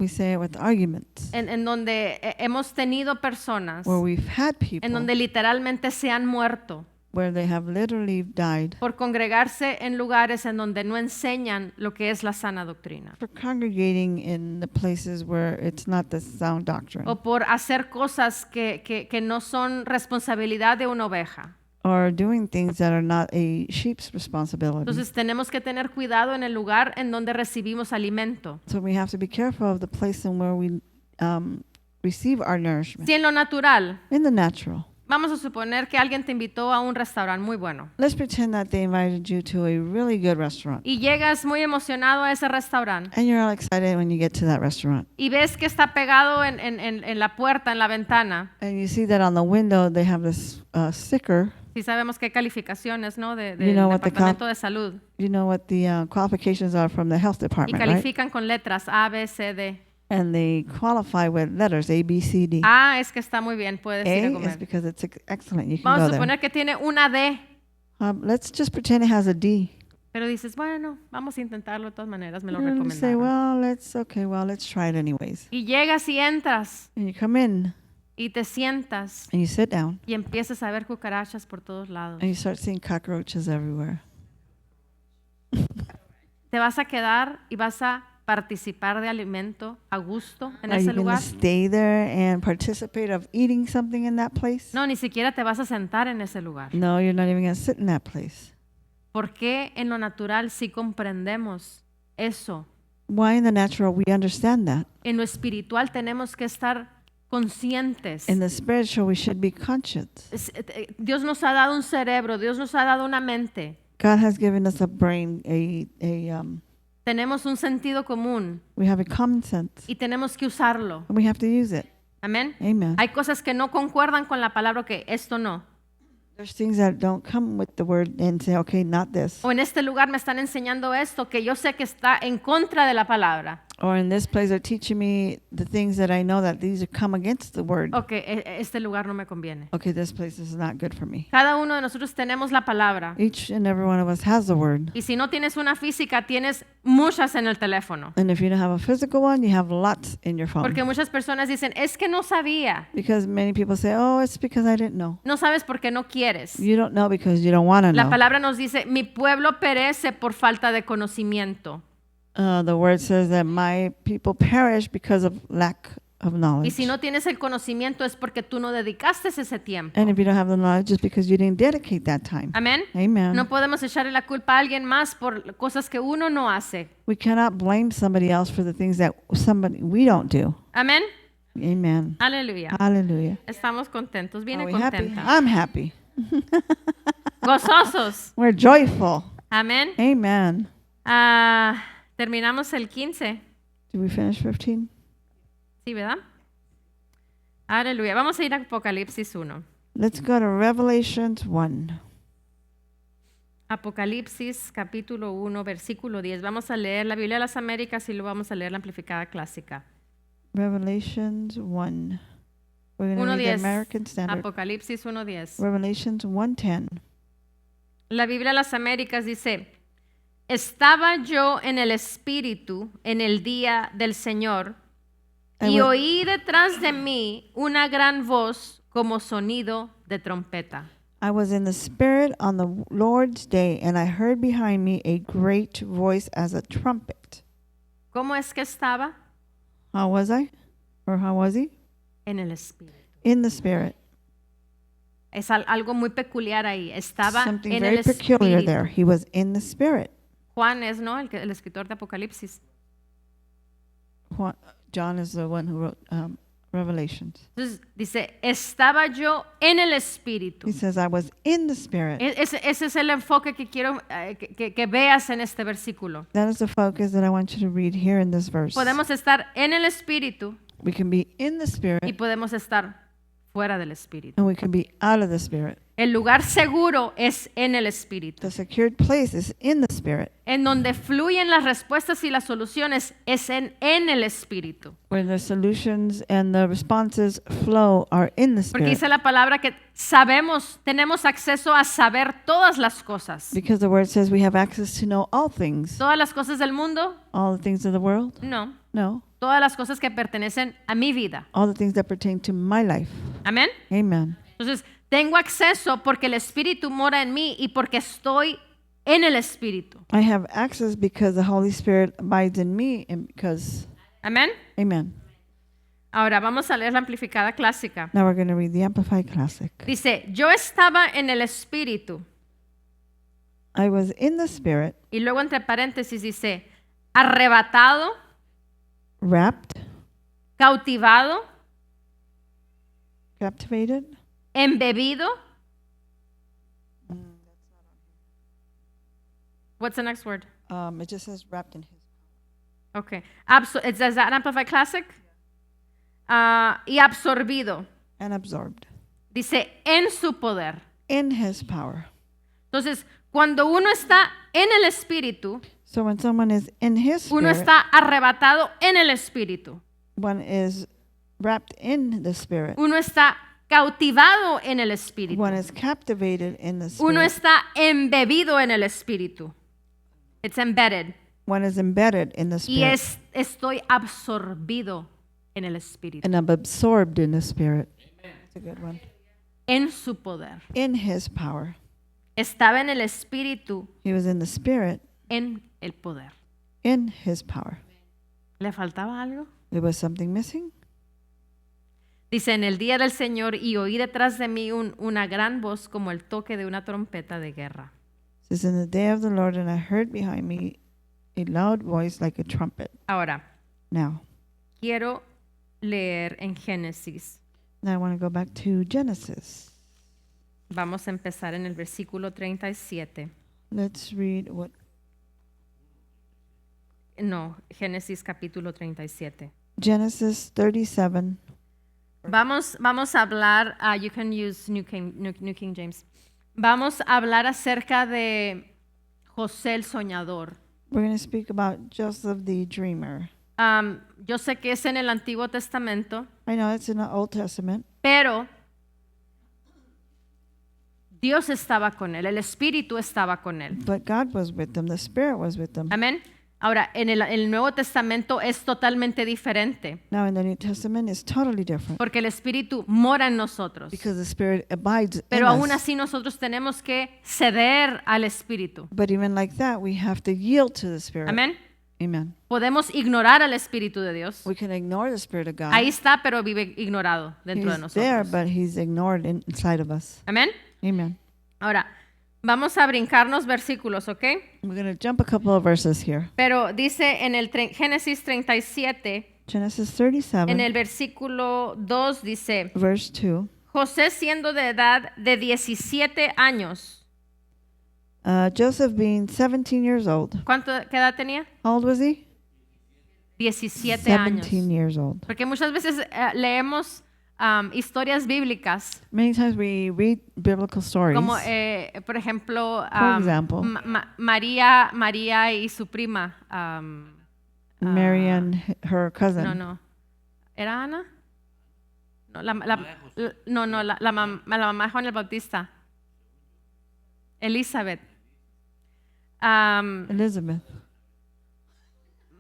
We say it with arguments en donde hemos tenido personas where we've had en people donde literalmente se han muerto where they have literally died por congregarse en lugares en donde no enseñan lo que es la sana doctrina for congregating in the places where it's not the sound doctrine, o por hacer cosas que no son responsabilidad de una oveja. or doing things that are not a sheep's responsibility. Entonces tenemos que tener cuidado en el lugar en donde recibimos alimento. So we have to be careful of the place in where we receive our nourishment. Si en lo natural, In the natural. vamos a suponer que alguien te invitó a un restaurante muy bueno Let's pretend that they invited you to a really good restaurant. y llegas muy emocionado a ese restaurante And you're all excited when you get to that restaurant. y ves que está pegado en la puerta, en la ventana. And you see that on the window they have this sticker. Si sabemos qué calificaciones, ¿no? Del You know what the Departamento de Salud. You know what the qualifications are from the health Y department, right? califican con letras A, B, C, D. And they qualify with letters A, B, C, D. A es que está muy bien, puedes ir a A is comer. because it's excellent. You can Vamos go a there. suponer que tiene una D, Let's just pretend it has a D. pero dices, bueno, vamos a intentarlo de todas maneras, me lo And you say, recomendaron. well, let's try it anyways. Y llegas y entras And you come in y te sientas and you sit down y empiezas a ver cucarachas por todos lados. and you start seeing cockroaches everywhere. ¿Te vas a quedar y vas a participar de alimento a gusto en Are ese you going to lugar? stay there and participate of eating something in that place? No, ni siquiera te vas a sentar en ese lugar. No, you're not even going to sit in that place. ¿Por qué en lo natural sí comprendemos eso? Why in the natural we understand that? En lo espiritual tenemos que estar conscientes. In the spiritual we should be conscious. Dios nos ha dado un cerebro, Dios nos ha dado una mente. God has given us a brain, Tenemos un sentido común we have a common sense, y tenemos que usarlo. and we have to use it. Amén. Amen. Hay cosas que no concuerdan con la palabra, que esto no. There's things that don't come with the word and say, okay, not this. O en este lugar me están enseñando esto que yo sé que está en contra de la palabra. Or in this place they're teaching me the things that I know that these come against the word. Ok, este lugar no me conviene. Okay, this place is not good for me. Cada uno de nosotros tenemos la palabra. Each and every one of us has the word. Y si no tienes una física, tienes muchas en el teléfono. And if you don't have a physical one, you have lots in your phone. Porque muchas personas dicen, es que no sabía. Because many people say, oh, it's because I didn't know. No sabes porque no quieres. You don't know because you don't want to La know. palabra nos dice, mi pueblo perece por falta de conocimiento. The word says that my people perish because of lack of Y knowledge. si no tienes el conocimiento es porque tú no dedicaste ese tiempo. And if you don't have the knowledge, it's because you didn't dedicate that time. Amén. Amen. No podemos echarle la culpa a alguien más por cosas que uno no hace. We cannot blame somebody else for the things that we don't do. Amén. Amen. Aleluya. Hallelujah. Estamos contentos. Are Viene we happy? contenta. I'm happy. Gozosos. We're joyful. Amén. Amen. Terminamos el 15. Did we finish 15? Sí, ¿verdad? Aleluya. Vamos a ir a Apocalipsis 1. Let's go to Revelations 1. Apocalipsis capítulo 1, versículo 10. Vamos a leer la Biblia de las Américas y lo vamos a leer la amplificada clásica. Revelations 1. We're going to read the 1:10. American Standard. Apocalipsis 1:10. Revelations 1:10. La Biblia de las Américas dice, estaba yo en el Espíritu en el día del Señor y oí detrás de mí una gran voz como sonido de trompeta. I was in the Spirit on the Lord's day, and I heard behind me a great voice as a trumpet. ¿Cómo es que estaba? How was I? Or how was he? En el Espíritu. In the Spirit. Es algo muy peculiar ahí. Estaba Something en very el peculiar Espíritu. there. He was in the Spirit. Juan es, ¿no? El escritor de Apocalipsis. John is the one who wrote Revelations. Entonces dice, estaba yo en el Espíritu. He says, I was in the Spirit. Ese es el enfoque que quiero que veas en este versículo. That is the focus that I want you to read here in this verse. Podemos estar en el Espíritu We can be in the y Spirit, podemos estar fuera del Espíritu. and we can be out of the Spirit. El lugar seguro es en el Espíritu. The secured place is in the Spirit, En donde fluyen las respuestas y las soluciones es en el Espíritu. where the solutions and the responses flow are in the Porque Spirit. dice la palabra que sabemos, tenemos acceso a saber todas las cosas. Because the word says we have access to know all things. ¿Todas las cosas del mundo? All the things of the world? No. No. Todas las cosas que pertenecen a mi vida. All the things that pertain to my life. Amén. Amen. Entonces, tengo acceso porque el Espíritu mora en mí y porque estoy en el Espíritu. I have access because the Holy Spirit abides in me, and because, Amén. amen. Ahora vamos a leer la amplificada clásica. Now we're going to read the Amplified Classic. Dice, yo estaba en el espíritu. I was in the Spirit, Y luego entre paréntesis dice, arrebatado, wrapped, cautivado, captivated. embebido. What's the next word? It just says wrapped in His. Okay. It says that Amplified Classic. Y absorbido. And absorbed Dice, en su poder. in His power. Entonces, cuando uno está en el espíritu, So when someone is in His uno Spirit, está arrebatado en el espíritu. one is wrapped in the Spirit. Uno está cautivado en el espíritu. One is captivated in the Uno Spirit. está embebido en el espíritu. It's embedded. One is embedded in the Y Spirit. estoy absorbido en el espíritu. And I'm absorbed in the Spirit. That's a good one. En su poder. In His power. Estaba en el espíritu, He was in the Spirit, en el poder. in His power. ¿Le faltaba algo? There was something missing. Dice, en el día del Señor, y oí detrás de mí una gran voz como el toque de una trompeta de guerra. It says, in the day of the Lord, and I heard behind me a loud voice like a trumpet. Ahora, Now quiero leer en Génesis. I want to go back to Genesis. Vamos a empezar en el versículo 37. Let's read what No, Génesis capítulo 37. Genesis 37. Vamos a hablar, you can use New King James. Vamos a hablar acerca de José el soñador. We're going to speak about Joseph the dreamer. Yo sé que es en el Antiguo Testamento, I know it's in the Old Testament, pero Dios estaba con él, el Espíritu estaba con él. but God was with them. The Spirit was with them. Amén. Ahora, en el Nuevo Testamento es totalmente diferente, Now in the New Testament, it's totally different porque el Espíritu mora en nosotros. because the Spirit abides Pero in aún us. así nosotros tenemos que ceder al Espíritu. But even like that, we have to yield to the Spirit. Amén. Amen. Podemos ignorar al Espíritu de Dios. We can ignore the Spirit of God. Ahí está, pero vive ignorado dentro de He's there, nosotros. but He's ignored inside of us. Amén. Amen. Ahora, vamos a brincarnos versículos, ¿ok? We're going to jump a couple of verses here. Pero dice en el Génesis 37, Genesis 37, en el versículo 2 dice, verse 2. José siendo de edad de 17 años. Joseph being 17 years old. ¿Qué edad tenía? How old was he? 17 años. 17 years old. Porque muchas veces leemos historias bíblicas, Many times we read biblical stories. como por ejemplo, For example. María y su prima. Mary and her cousin. No. ¿Era Ana? No, la mamá de Juan el Bautista. Elizabeth. Elizabeth.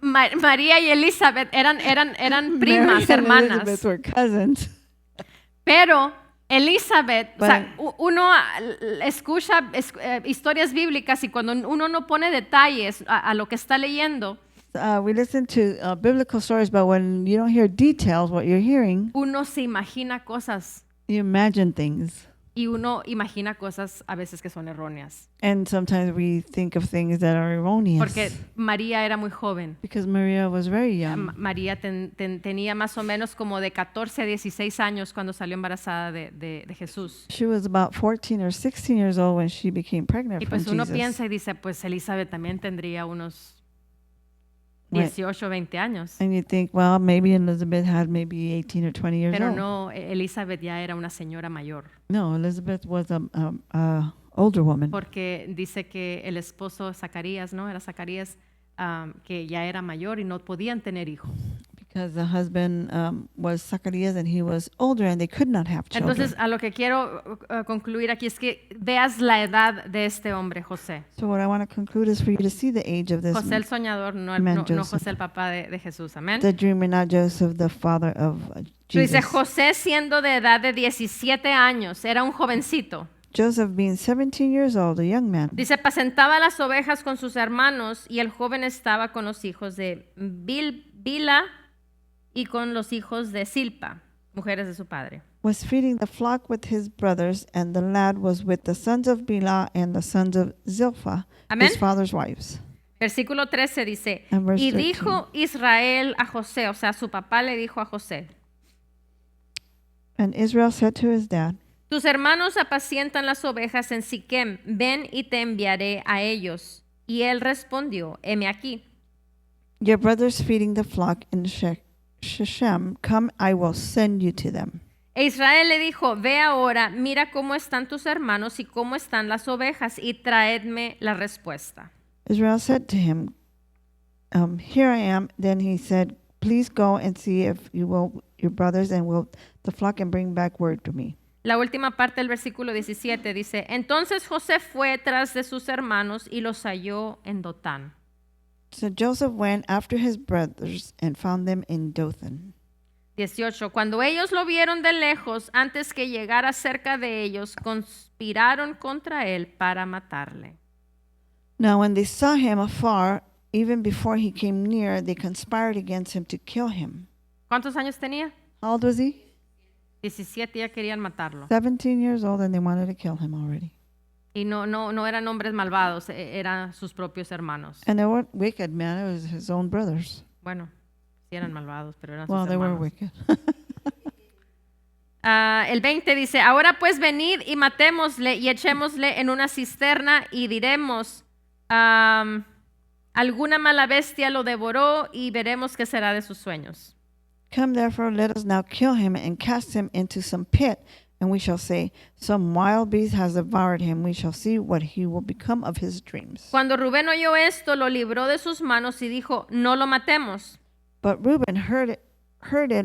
María y Elizabeth eran primas, Mary and hermanas. Elizabeth were cousins. Pero Elizabeth, o sea, But- uno escucha historias bíblicas y cuando uno no pone detalles a lo que está leyendo, We listen to biblical stories, but when you don't hear details, what you're hearing, uno se imagina cosas you imagine things. y uno imagina cosas a veces que son erróneas. And sometimes we think of things that are erroneous. Porque María era muy joven. Because Maria was very young. María tenía más o menos como de 14 a 16 años cuando salió embarazada de Jesús. She was about 14 or 16 years old when she became pregnant Y from pues uno Jesus. piensa y dice, pues Elizabeth también tendría unos Right. 18 o 20 años. And you think, well, maybe Elizabeth had maybe 18 or 20 years Pero old. no, Elizabeth ya era una señora mayor. No, Elizabeth was a older woman. Porque dice que el esposo Zacarías, ¿no? Era Zacarías, que ya era mayor y no podían tener hijos. Because the husband was Zacharias and he was older and they could not have children. Entonces, a lo que quiero concluir aquí es que veas la edad de este hombre, José. So what I want to conclude is for you to see the age of this José el soñador, no Joseph. José el papá de Jesús. Amén. the dreamer, not Joseph, the father of Dice, Jesus. José siendo de edad de 17 años, era un jovencito. Joseph being 17 years old, a young man. Dice, apacentaba las ovejas con sus hermanos y el joven estaba con los hijos de Bila y con los hijos de Silpa, mujeres de su padre. was feeding the flock with his brothers, and the lad was with the sons of Bilhah and the sons of Zilpah, Amén. his father's wives. Versículo 13 dice, And verse y 13. dijo Israel a José, o sea, su papá le dijo a José, And Israel said to his dad, tus hermanos apacientan las ovejas en Siquem, ven y te enviaré a ellos. Y él respondió, heme aquí. your brothers feeding the flock in Shechem, come, I will send you to them. E Israel le dijo, ve ahora, mira cómo están tus hermanos y cómo están las ovejas, y traedme la respuesta. Israel said to him, here I am. Then he said, please go and see if you will your brothers and will the flock and bring back word to me. La última parte del versículo 17 dice, entonces José fue tras de sus hermanos y los halló en Dotán. So Joseph went after his brothers and found them in Dothan. 18. Cuando ellos lo vieron de lejos, antes que llegara cerca de ellos, conspiraron contra él para matarle. Now when they saw him afar, even before he came near, they conspired against him to kill him. ¿Cuántos años tenía? How old was he? 17, ya querían matarlo. 17 years old, and they wanted to kill him already. Y no eran hombres malvados, eran sus propios hermanos. And they weren't wicked, man. It was his own brothers. Bueno, sí eran malvados, pero eran Well, sus they were hermanos. wicked. El 20 dice, ahora pues venid y matémosle y echémosle en una cisterna y diremos, alguna mala bestia lo devoró y veremos qué será de sus sueños. Come therefore, let us now kill him and cast him into some pit, and we shall say, some wild beast has devoured him. We shall see what he will become of his dreams. Cuando Rubén oyó esto, lo libró de sus manos y dijo, no lo matemos. But Reuben heard it,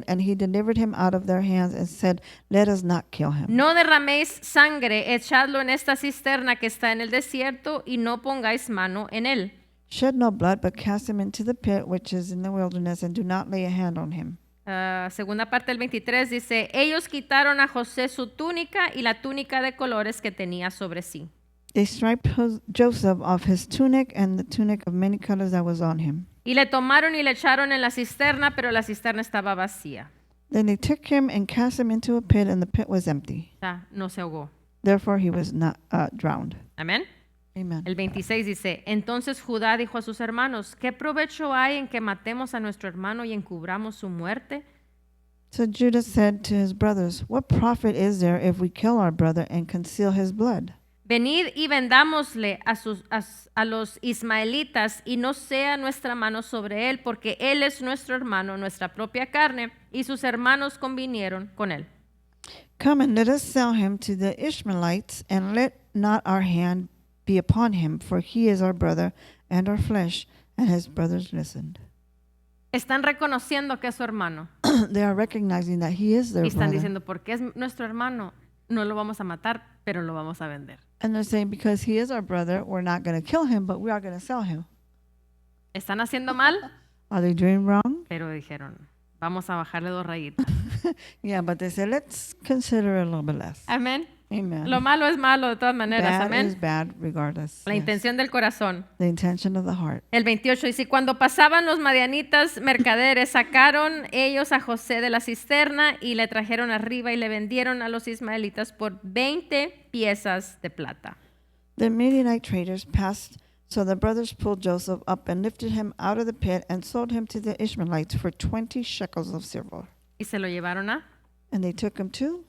and he delivered him out of their hands and said, let us not kill him. No derraméis sangre, echadlo en esta cisterna que está en el desierto y no pongáis mano en él. Shed no blood, but cast him into the pit which is in the wilderness, and do not lay a hand on him. Segunda parte del 23 dice, ellos quitaron a José su túnica y la túnica de colores que tenía sobre sí. They striped Joseph of his tunic and the tunic of many colors that was on him. Y le tomaron y le echaron en la cisterna, pero la cisterna estaba vacía. Then they took him and cast him into a pit, and the pit was empty. O sea, no se ahogó. Therefore he was not drowned. Amén. Amen. El 26 dice, entonces Judá dijo a sus hermanos, ¿qué provecho hay en que matemos a nuestro hermano y encubramos su muerte? So Judah said to his brothers, what profit is there if we kill our brother and conceal his blood? Venid y vendámosle a los ismaelitas y no sea nuestra mano sobre él, porque él es nuestro hermano, nuestra propia carne, y sus hermanos convinieron con él. Come and let us sell him to the Ishmaelites, and let not our hand be upon him, for he is our brother and our flesh. And his brothers listened. Están reconociendo que es su hermano. They are recognizing that he is their Y están brother. diciendo, porque es nuestro hermano, no lo vamos a matar, pero lo vamos a vender. And they're saying, because he is our brother, we're not going to kill him, but we are going to sell him. Están haciendo mal, Are they doing wrong? pero dijeron, vamos a bajarle 2 rayitas. Yeah, but they said, let's consider it a little bit less. Amén. Amen. Lo malo es malo de todas maneras. Bad Amén. is bad regardless. La Yes. intención del corazón. The intention of the heart. El 28 dice, cuando pasaban los madianitas mercaderes, sacaron ellos a José de la cisterna y le trajeron arriba y le vendieron a los ismaelitas por 20 piezas de plata. The Midianite traders passed, so the brothers pulled Joseph up and lifted him out of the pit and sold him to the Ishmaelites for 20 shekels of silver. Y se lo llevaron a And they took him to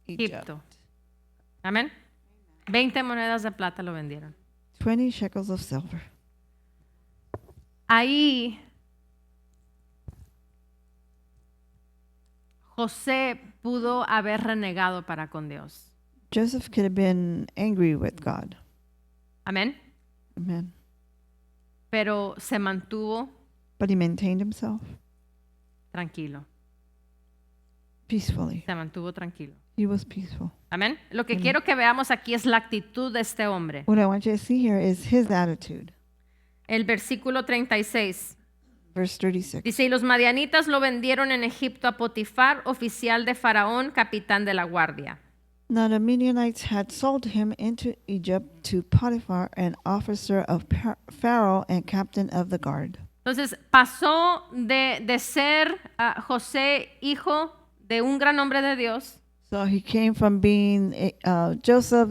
Egypt. Egipto. Amén. 20 monedas de plata lo vendieron. 20 shekels of silver. Ahí José pudo haber renegado para con Dios. Joseph could have been angry with God. Amén. Amen. Pero se mantuvo But he maintained himself tranquilo. peacefully. Se mantuvo tranquilo. He was peaceful. Amén. Lo que quiero que veamos aquí es la actitud de este hombre. What I want you to see here is his attitude. El versículo 36 Verse 36. dice, y los madianitas lo vendieron en Egipto a Potifar, oficial de Faraón, capitán de la guardia. Now the Midianites had sold him into Egypt to Potiphar, an officer of Pharaoh and captain of the guard. Entonces pasó de ser José hijo de un gran hombre de Dios So he came from being Joseph,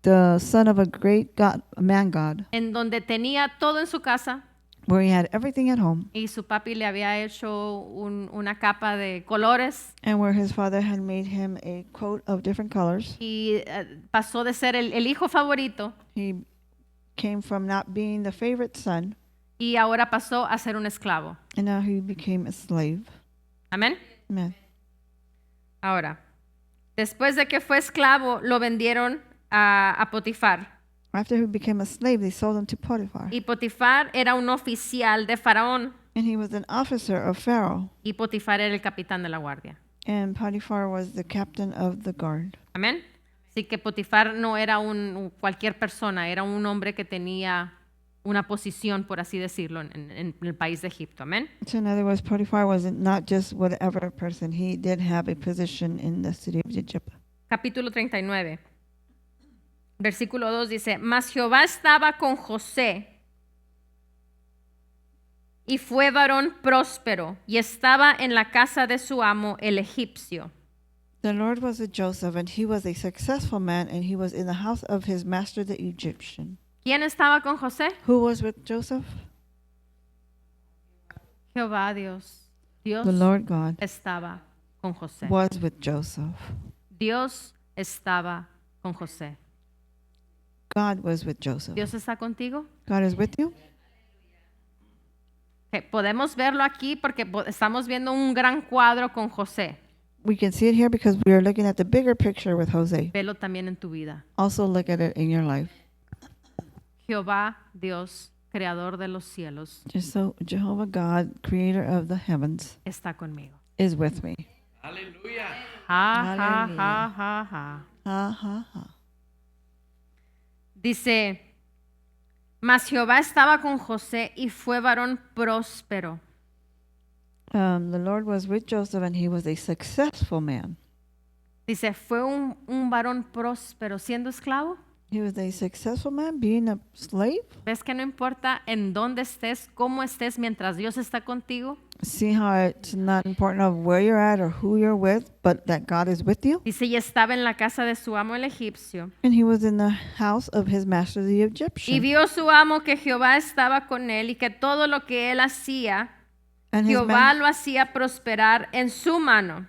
the son of a great God, a man God, en donde tenía todo en su casa where he had everything at home, y su papi le había hecho una capa de colores and where his father had made him a coat of different colors. y pasó de ser el hijo favorito He came from not being the favorite son, y ahora pasó a ser un esclavo. and now he became a slave. Amén. Amen. Ahora, después de que fue esclavo, lo vendieron a Potifar. After he became a slave, they sold him to Potiphar. Y Potifar era un oficial de Faraón. And he was an officer of Pharaoh. Y Potifar era el capitán de la guardia. And Potiphar was the captain of the guard. Amén. Así que Potifar no era cualquier persona, era un hombre que tenía una posición, por así decirlo, en el país de Egipto. Amén. So in other words, Potiphar was not just whatever person. He did have a position in the city of Egypt. Capítulo 39. Versículo 2 dice, mas Jehová estaba con José y fue varón próspero y estaba en la casa de su amo el egipcio. The Lord was with Joseph, and he was a successful man, and he was in the house of his master, the Egyptian. ¿Quién estaba con José? Who was with Joseph? Jehová Dios. Dios The Lord God estaba con José. was with Joseph. Dios estaba con José. God was with Joseph. ¿Dios está contigo? God is with you. Okay, podemos verlo aquí porque estamos viendo un gran cuadro con José. We can see it here because we are looking at the bigger picture with Jose. Velo también en tu vida. Also look at it in your life. Jehová Dios, creador de los cielos, Just so Jehovah God, creator of the heavens, está conmigo. is with me. Ja, ja, ja, ja, ja. Ha ha ha. Dice, mas Jehová estaba con José y fue varón próspero. The Lord was with Joseph, and he was a successful man. Dice, fue un varón próspero siendo esclavo. He was a successful man being a slave. ¿Ves que no importa en dónde estés, cómo estés, mientras Dios está contigo? See how it's not important of where you're at or who you're with, but that God is with you. Dice, y estaba en la casa de su amo el egipcio. And he was in the house of his master, the Y Egyptian. vio su amo que Jehová estaba con él y que todo lo que él hacía, And Jehová lo hacía prosperar en su mano.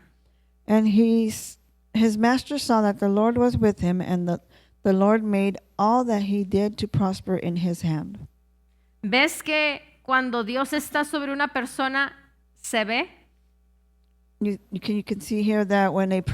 his master saw that the Lord was with him, and the Lord made all that he did to prosper in his hand. ¿Ves que cuando Dios está sobre una persona, se ve? You can see here that when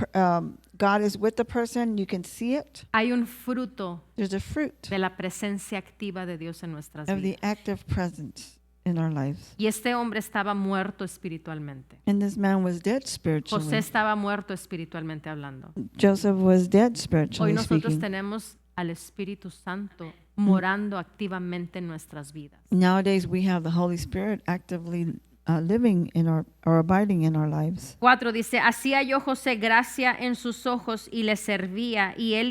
God is with the person, you can see it. Hay un fruto There's a fruit de la presencia activa de Dios en nuestras of vidas. the active presence in our lives. Y este hombre estaba muerto espiritualmente. And this man was dead José spiritually. estaba muerto espiritualmente hablando. Joseph was dead Hoy spiritually nosotros speaking. tenemos al Espíritu Santo morando activamente en nuestras vidas. Nowadays, we have the Holy Spirit actively living in or abiding in our lives. 4 dice, hacía yo José gracia en sus ojos y le servía, y él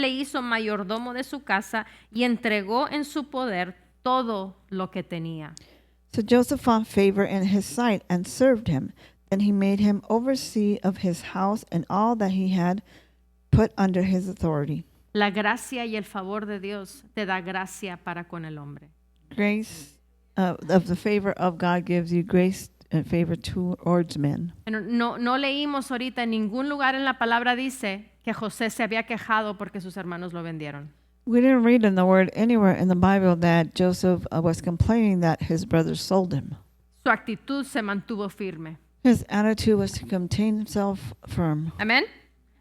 le hizo mayordomo de su casa y entregó en su poder todo lo que tenía. So Joseph found favor in his sight and served him. Then he made him overseer of his house and all that he had put under his authority. La gracia y el favor de Dios te da gracia para con el hombre. Grace of the favor of God gives you grace and favor towards men. Pero no leímos ahorita en ningún lugar en la palabra dice que José se había quejado porque sus hermanos lo vendieron. We didn't read in the word anywhere in the Bible that Joseph was complaining that his brothers sold him. Su actitud se mantuvo firme. His attitude was to contain himself firm. Amén.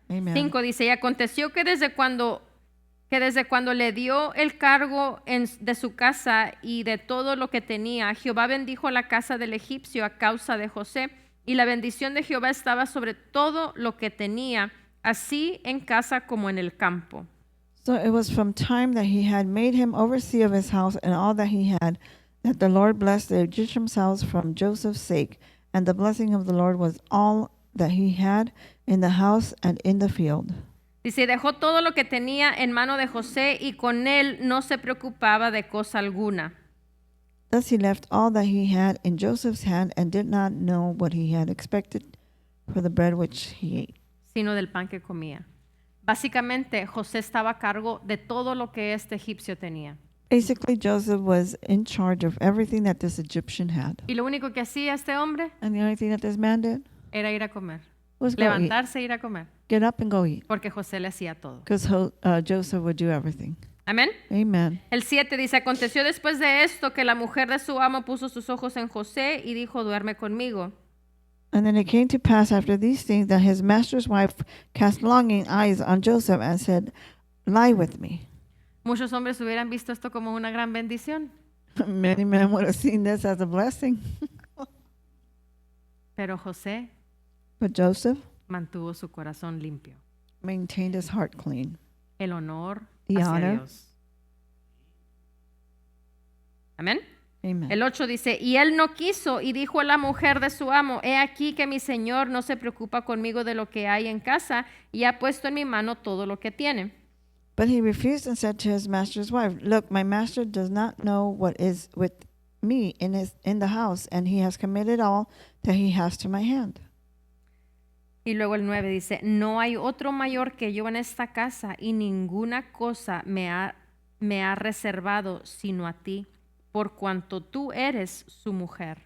Amen. 5 dice, y aconteció que desde cuando le dio el cargo de su casa y de todo lo que tenía, Jehová bendijo la casa del egipcio a causa de José, y la bendición de Jehová estaba sobre todo lo que tenía, así en casa como en el campo. So it was from time that he had made him overseer of his house and all that he had, that the Lord blessed the Egyptian's house from Joseph's sake. And the blessing of the Lord was all that he had in the house and in the field. Dice, dejó todo lo que tenía en mano de José y con él no se preocupaba de cosa alguna. Thus he left all that he had in Joseph's hand and did not know what he had expected for the bread which he ate, sino del pan que comía. Básicamente, José estaba a cargo de todo lo que este egipcio tenía. Basically, Joseph was in charge of everything that this Egyptian had. Y lo único que hacía este hombre And the only thing that this man did era ir a comer. was go eat. Levantarse e ir a comer. Get up and go eat. Porque José le hacía todo. Because Joseph would do everything. Amén. Amen. El 7 dice, aconteció después de esto que la mujer de su amo puso sus ojos en José y dijo, duerme conmigo. And then it came to pass after these things that his master's wife cast longing eyes on Joseph and said, lie with me. Muchos hombres hubieran visto esto como una gran bendición, Many men would have seen this as a blessing. pero José But Joseph mantuvo su corazón limpio. maintained his heart clean. El honor The hacia honor. Dios. Amén. Amen. El 8 dice, y él no quiso y dijo a la mujer de su amo, he aquí que mi señor no se preocupa conmigo de lo que hay en casa y ha puesto en mi mano todo lo que tiene. But he refused and said to his master's wife, look, my master does not know what is with me in the house, and he has committed all that he has to my hand. Y luego el 9 dice, no hay otro mayor que yo en esta casa y ninguna cosa me ha reservado sino a ti, por cuanto tú eres su mujer.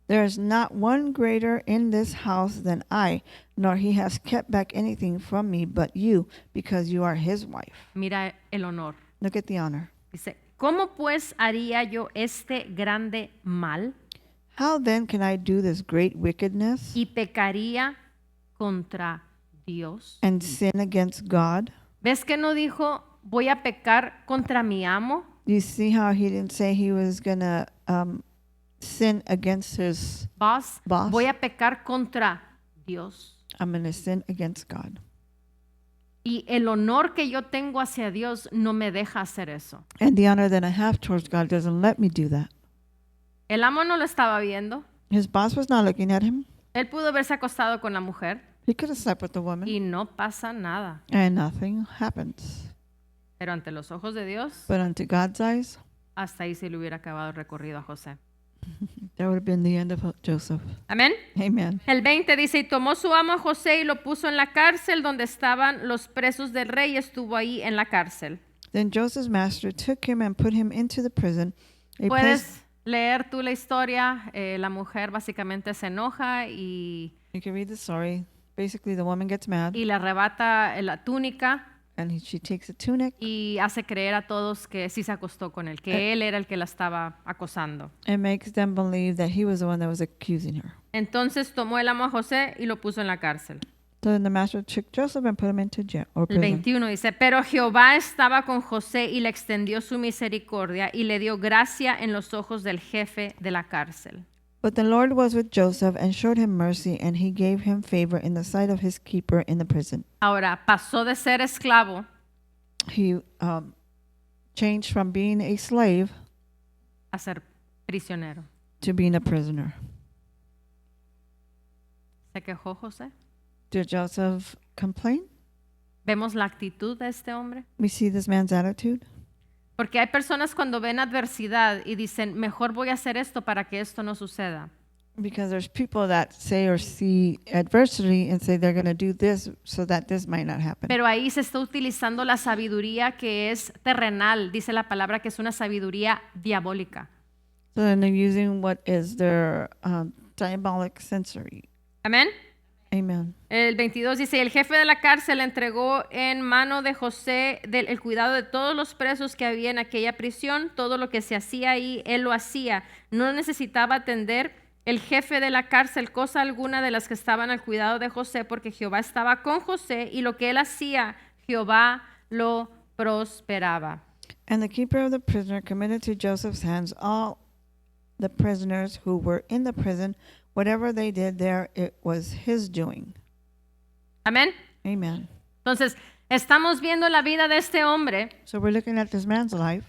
There is not one greater in this house than I, nor he has kept back anything from me but you, because you are his wife. Mira el honor. Look at the honor. Dice, ¿cómo pues haría yo este grande mal How then can I do this great wickedness y pecaría contra Dios? and sin against God? ¿Ves que no dijo, voy a pecar contra mi amo? You see how he didn't say he was going to sin against his Boss, boss? voy a pecar contra Dios. I'm going to sin against God. Y el honor que yo tengo hacia Dios no me deja hacer eso. And the honor that I have towards God doesn't let me do that. El amo no lo estaba viendo. His boss was not looking at him. Él pudo haberse acostado con la mujer He could have slept with the woman, y no pasa nada. and nothing happens. Pero ante los ojos de Dios, But unto God's eyes, hasta ahí se le hubiera acabado el recorrido a José. that would have been the end of Joseph. Amén. Amen. El 20 dice, y tomó su amo a José y lo puso en la cárcel donde estaban los presos del rey y estuvo ahí en la cárcel. Then Joseph's master took him and put him into the prison. A place, Puedes leer tú la historia. La mujer básicamente se enoja y you can read the story. Basically, the woman gets mad, le arrebata la túnica and she takes a tunic y hace creer a todos que sí se acostó con él, que él era el que la estaba acosando. and makes them believe that he was the one that was accusing her. Entonces tomó el amo a José y lo puso en la cárcel. So then the master took Joseph and put him into jail or El prison. 21 dice, pero Jehová estaba con José y le extendió su misericordia y le dio gracia en los ojos del jefe de la cárcel. But the Lord was with Joseph and showed him mercy, and he gave him favor in the sight of his keeper in the prison. Ahora, pasó de ser esclavo He changed from being a slave a ser prisionero. to being a prisoner. ¿Se quejó José? Did Joseph complain? ¿Vemos la actitud de este hombre? We see this man's attitude. Porque hay personas cuando ven adversidad y dicen, mejor voy a hacer esto para que esto no suceda. Because there's people that say or see adversity and say they're going to do this so that this might not happen. Pero ahí se está utilizando la sabiduría que es terrenal. Dice la palabra que es una sabiduría diabólica. So then they're using what is their diabolic sensory. Amén. Amen. El 22 dice, el jefe de la cárcel entregó en mano de José el cuidado de todos los presos que había en aquella prisión. Todo lo que se hacía ahí, él lo hacía. No necesitaba atender el jefe de la cárcel cosa alguna de las que estaban al cuidado de José, porque Jehová estaba con José y lo que él hacía, Jehová lo prosperaba. And the keeper of the prisoner committed to Joseph's hands all the prisoners who were in the prison. Whatever they did there, it was his doing. Amén. Amen. Entonces, estamos viendo la vida de este hombre So we're looking at this man's life,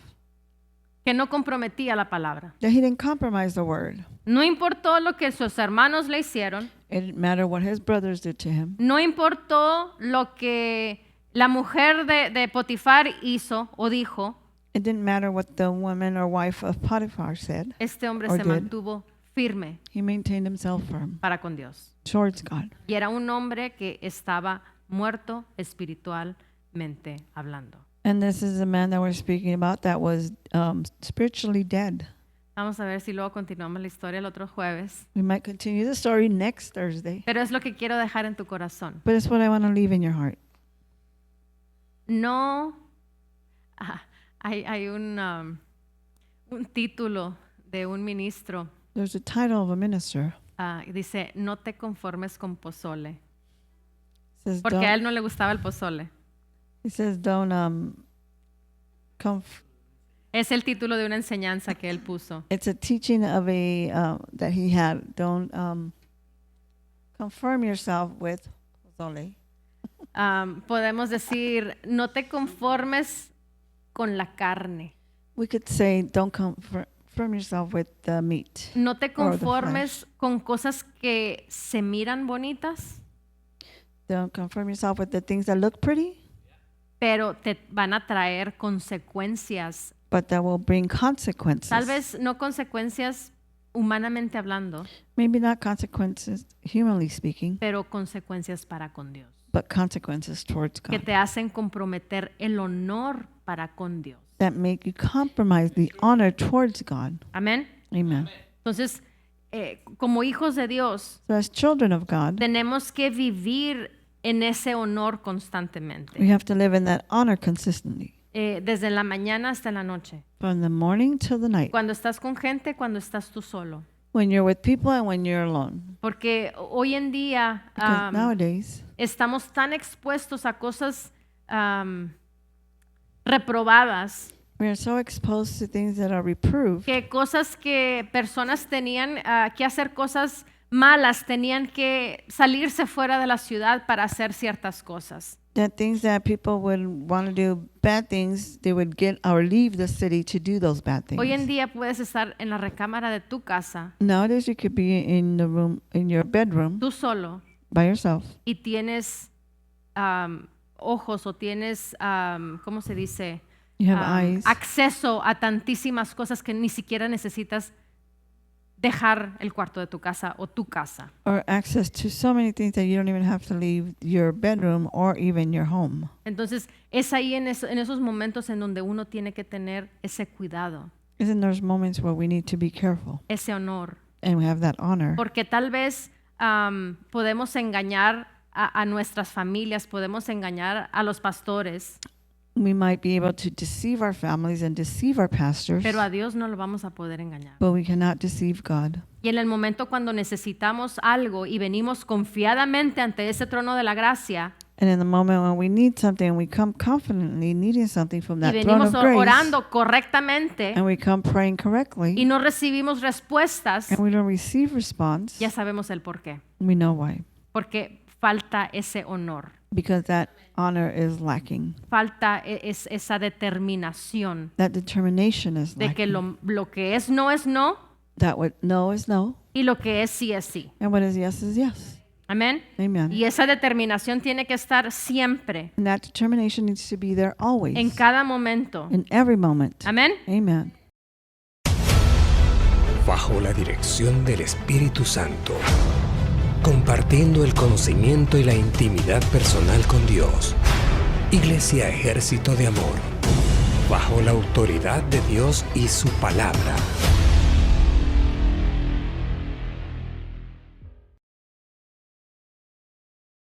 que no comprometía la palabra. that he didn't compromise the word. No importó lo que sus hermanos le hicieron. It didn't matter what his brothers did to him. No importó lo que la mujer de Potifar hizo o dijo. It didn't matter what the woman or wife of Potiphar said. Este hombre Or se did. mantuvo firme He maintained himself firm para con Dios. towards God. Y era un hombre que estaba muerto espiritualmente hablando. And this is the man that we're speaking about that was spiritually dead. Vamos a ver si luego continuamos la historia el otro jueves. We might continue the story next Thursday, Pero es lo que quiero dejar en tu corazón. but it's what I want to leave in your heart. No, hay un título de un ministro. There's a title of a minister. Dice, no te conformes con pozole. Says Porque a él don't, no le gustaba el pozole. he says don't Es el título de una enseñanza que él puso. it's a teaching of a that he had. Don't confirm yourself with pozole. Podemos decir, no te conformes con la carne. We could say don't confirm yourself with the meat. No te Or the conformes con cosas que se miran bonitas, Don't confirm yourself with the things that look pretty, pero te van a traer consecuencias. but that will bring consequences. Tal vez no consecuencias humanamente hablando, Maybe not consequences, humanly speaking, pero consecuencias para con Dios, but consequences towards que God te hacen comprometer el honor para con Dios. that make you compromise the honor towards God. Amén. Amen. Entonces, como hijos de Dios, So as children of God, tenemos que vivir en ese honor constantemente, we have to live in that honor consistently, desde la mañana hasta la noche. from the morning till the night, Cuando estás con gente, cuando estás tú solo. when you're with people and when you're alone. Porque hoy en día Because nowadays, estamos tan expuestos a cosas reprobadas, we are so exposed to things that are reproved que cosas que personas tenían que hacer cosas malas, tenían que salirse fuera de la ciudad para hacer ciertas cosas. that things that people would want to do bad things, they would get or leave the city to do those bad things. Hoy en día puedes estar en la recámara de tu casa, Nowadays, you could be in the room, in your bedroom tú solo, by yourself, y tienes ojos o tienes, ¿cómo se dice? you have eyes, Acceso a tantísimas cosas que ni siquiera necesitas dejar el cuarto de tu casa o tu casa. or access to so many things that you don't even have to leave your bedroom or even your home. Entonces, es ahí en esos momentos en donde uno tiene que tener ese cuidado, Isn't there moments where we need to be careful ese honor. and we have that honor? Porque tal vez podemos engañar a nuestras familias, podemos engañar a los pastores, We might be able to deceive our families and deceive our pastors, pero a Dios no lo vamos a poder engañar. but we cannot deceive God. Y en el momento cuando necesitamos algo y venimos confiadamente ante ese trono de la gracia And in the moment when we need something, we come confidently needing something from y that throne venimos of grace, orando correctamente and we come praying correctly, y no recibimos respuestas, and we don't receive response, ya sabemos el por qué. we know why. Porque falta ese honor, Because that honor is lacking. falta esa determinación That determination is de que lacking. lo que es no That what no is no, y lo que es sí. and what is yes is yes. Amén. Amen. Y esa determinación tiene que estar siempre, And that determination needs to be there always, en cada momento. in every moment. Amén. Amen. Bajo la dirección del Espíritu Santo, compartiendo el conocimiento y la intimidad personal con Dios. Iglesia Ejército de Amor, bajo la autoridad de Dios y su palabra.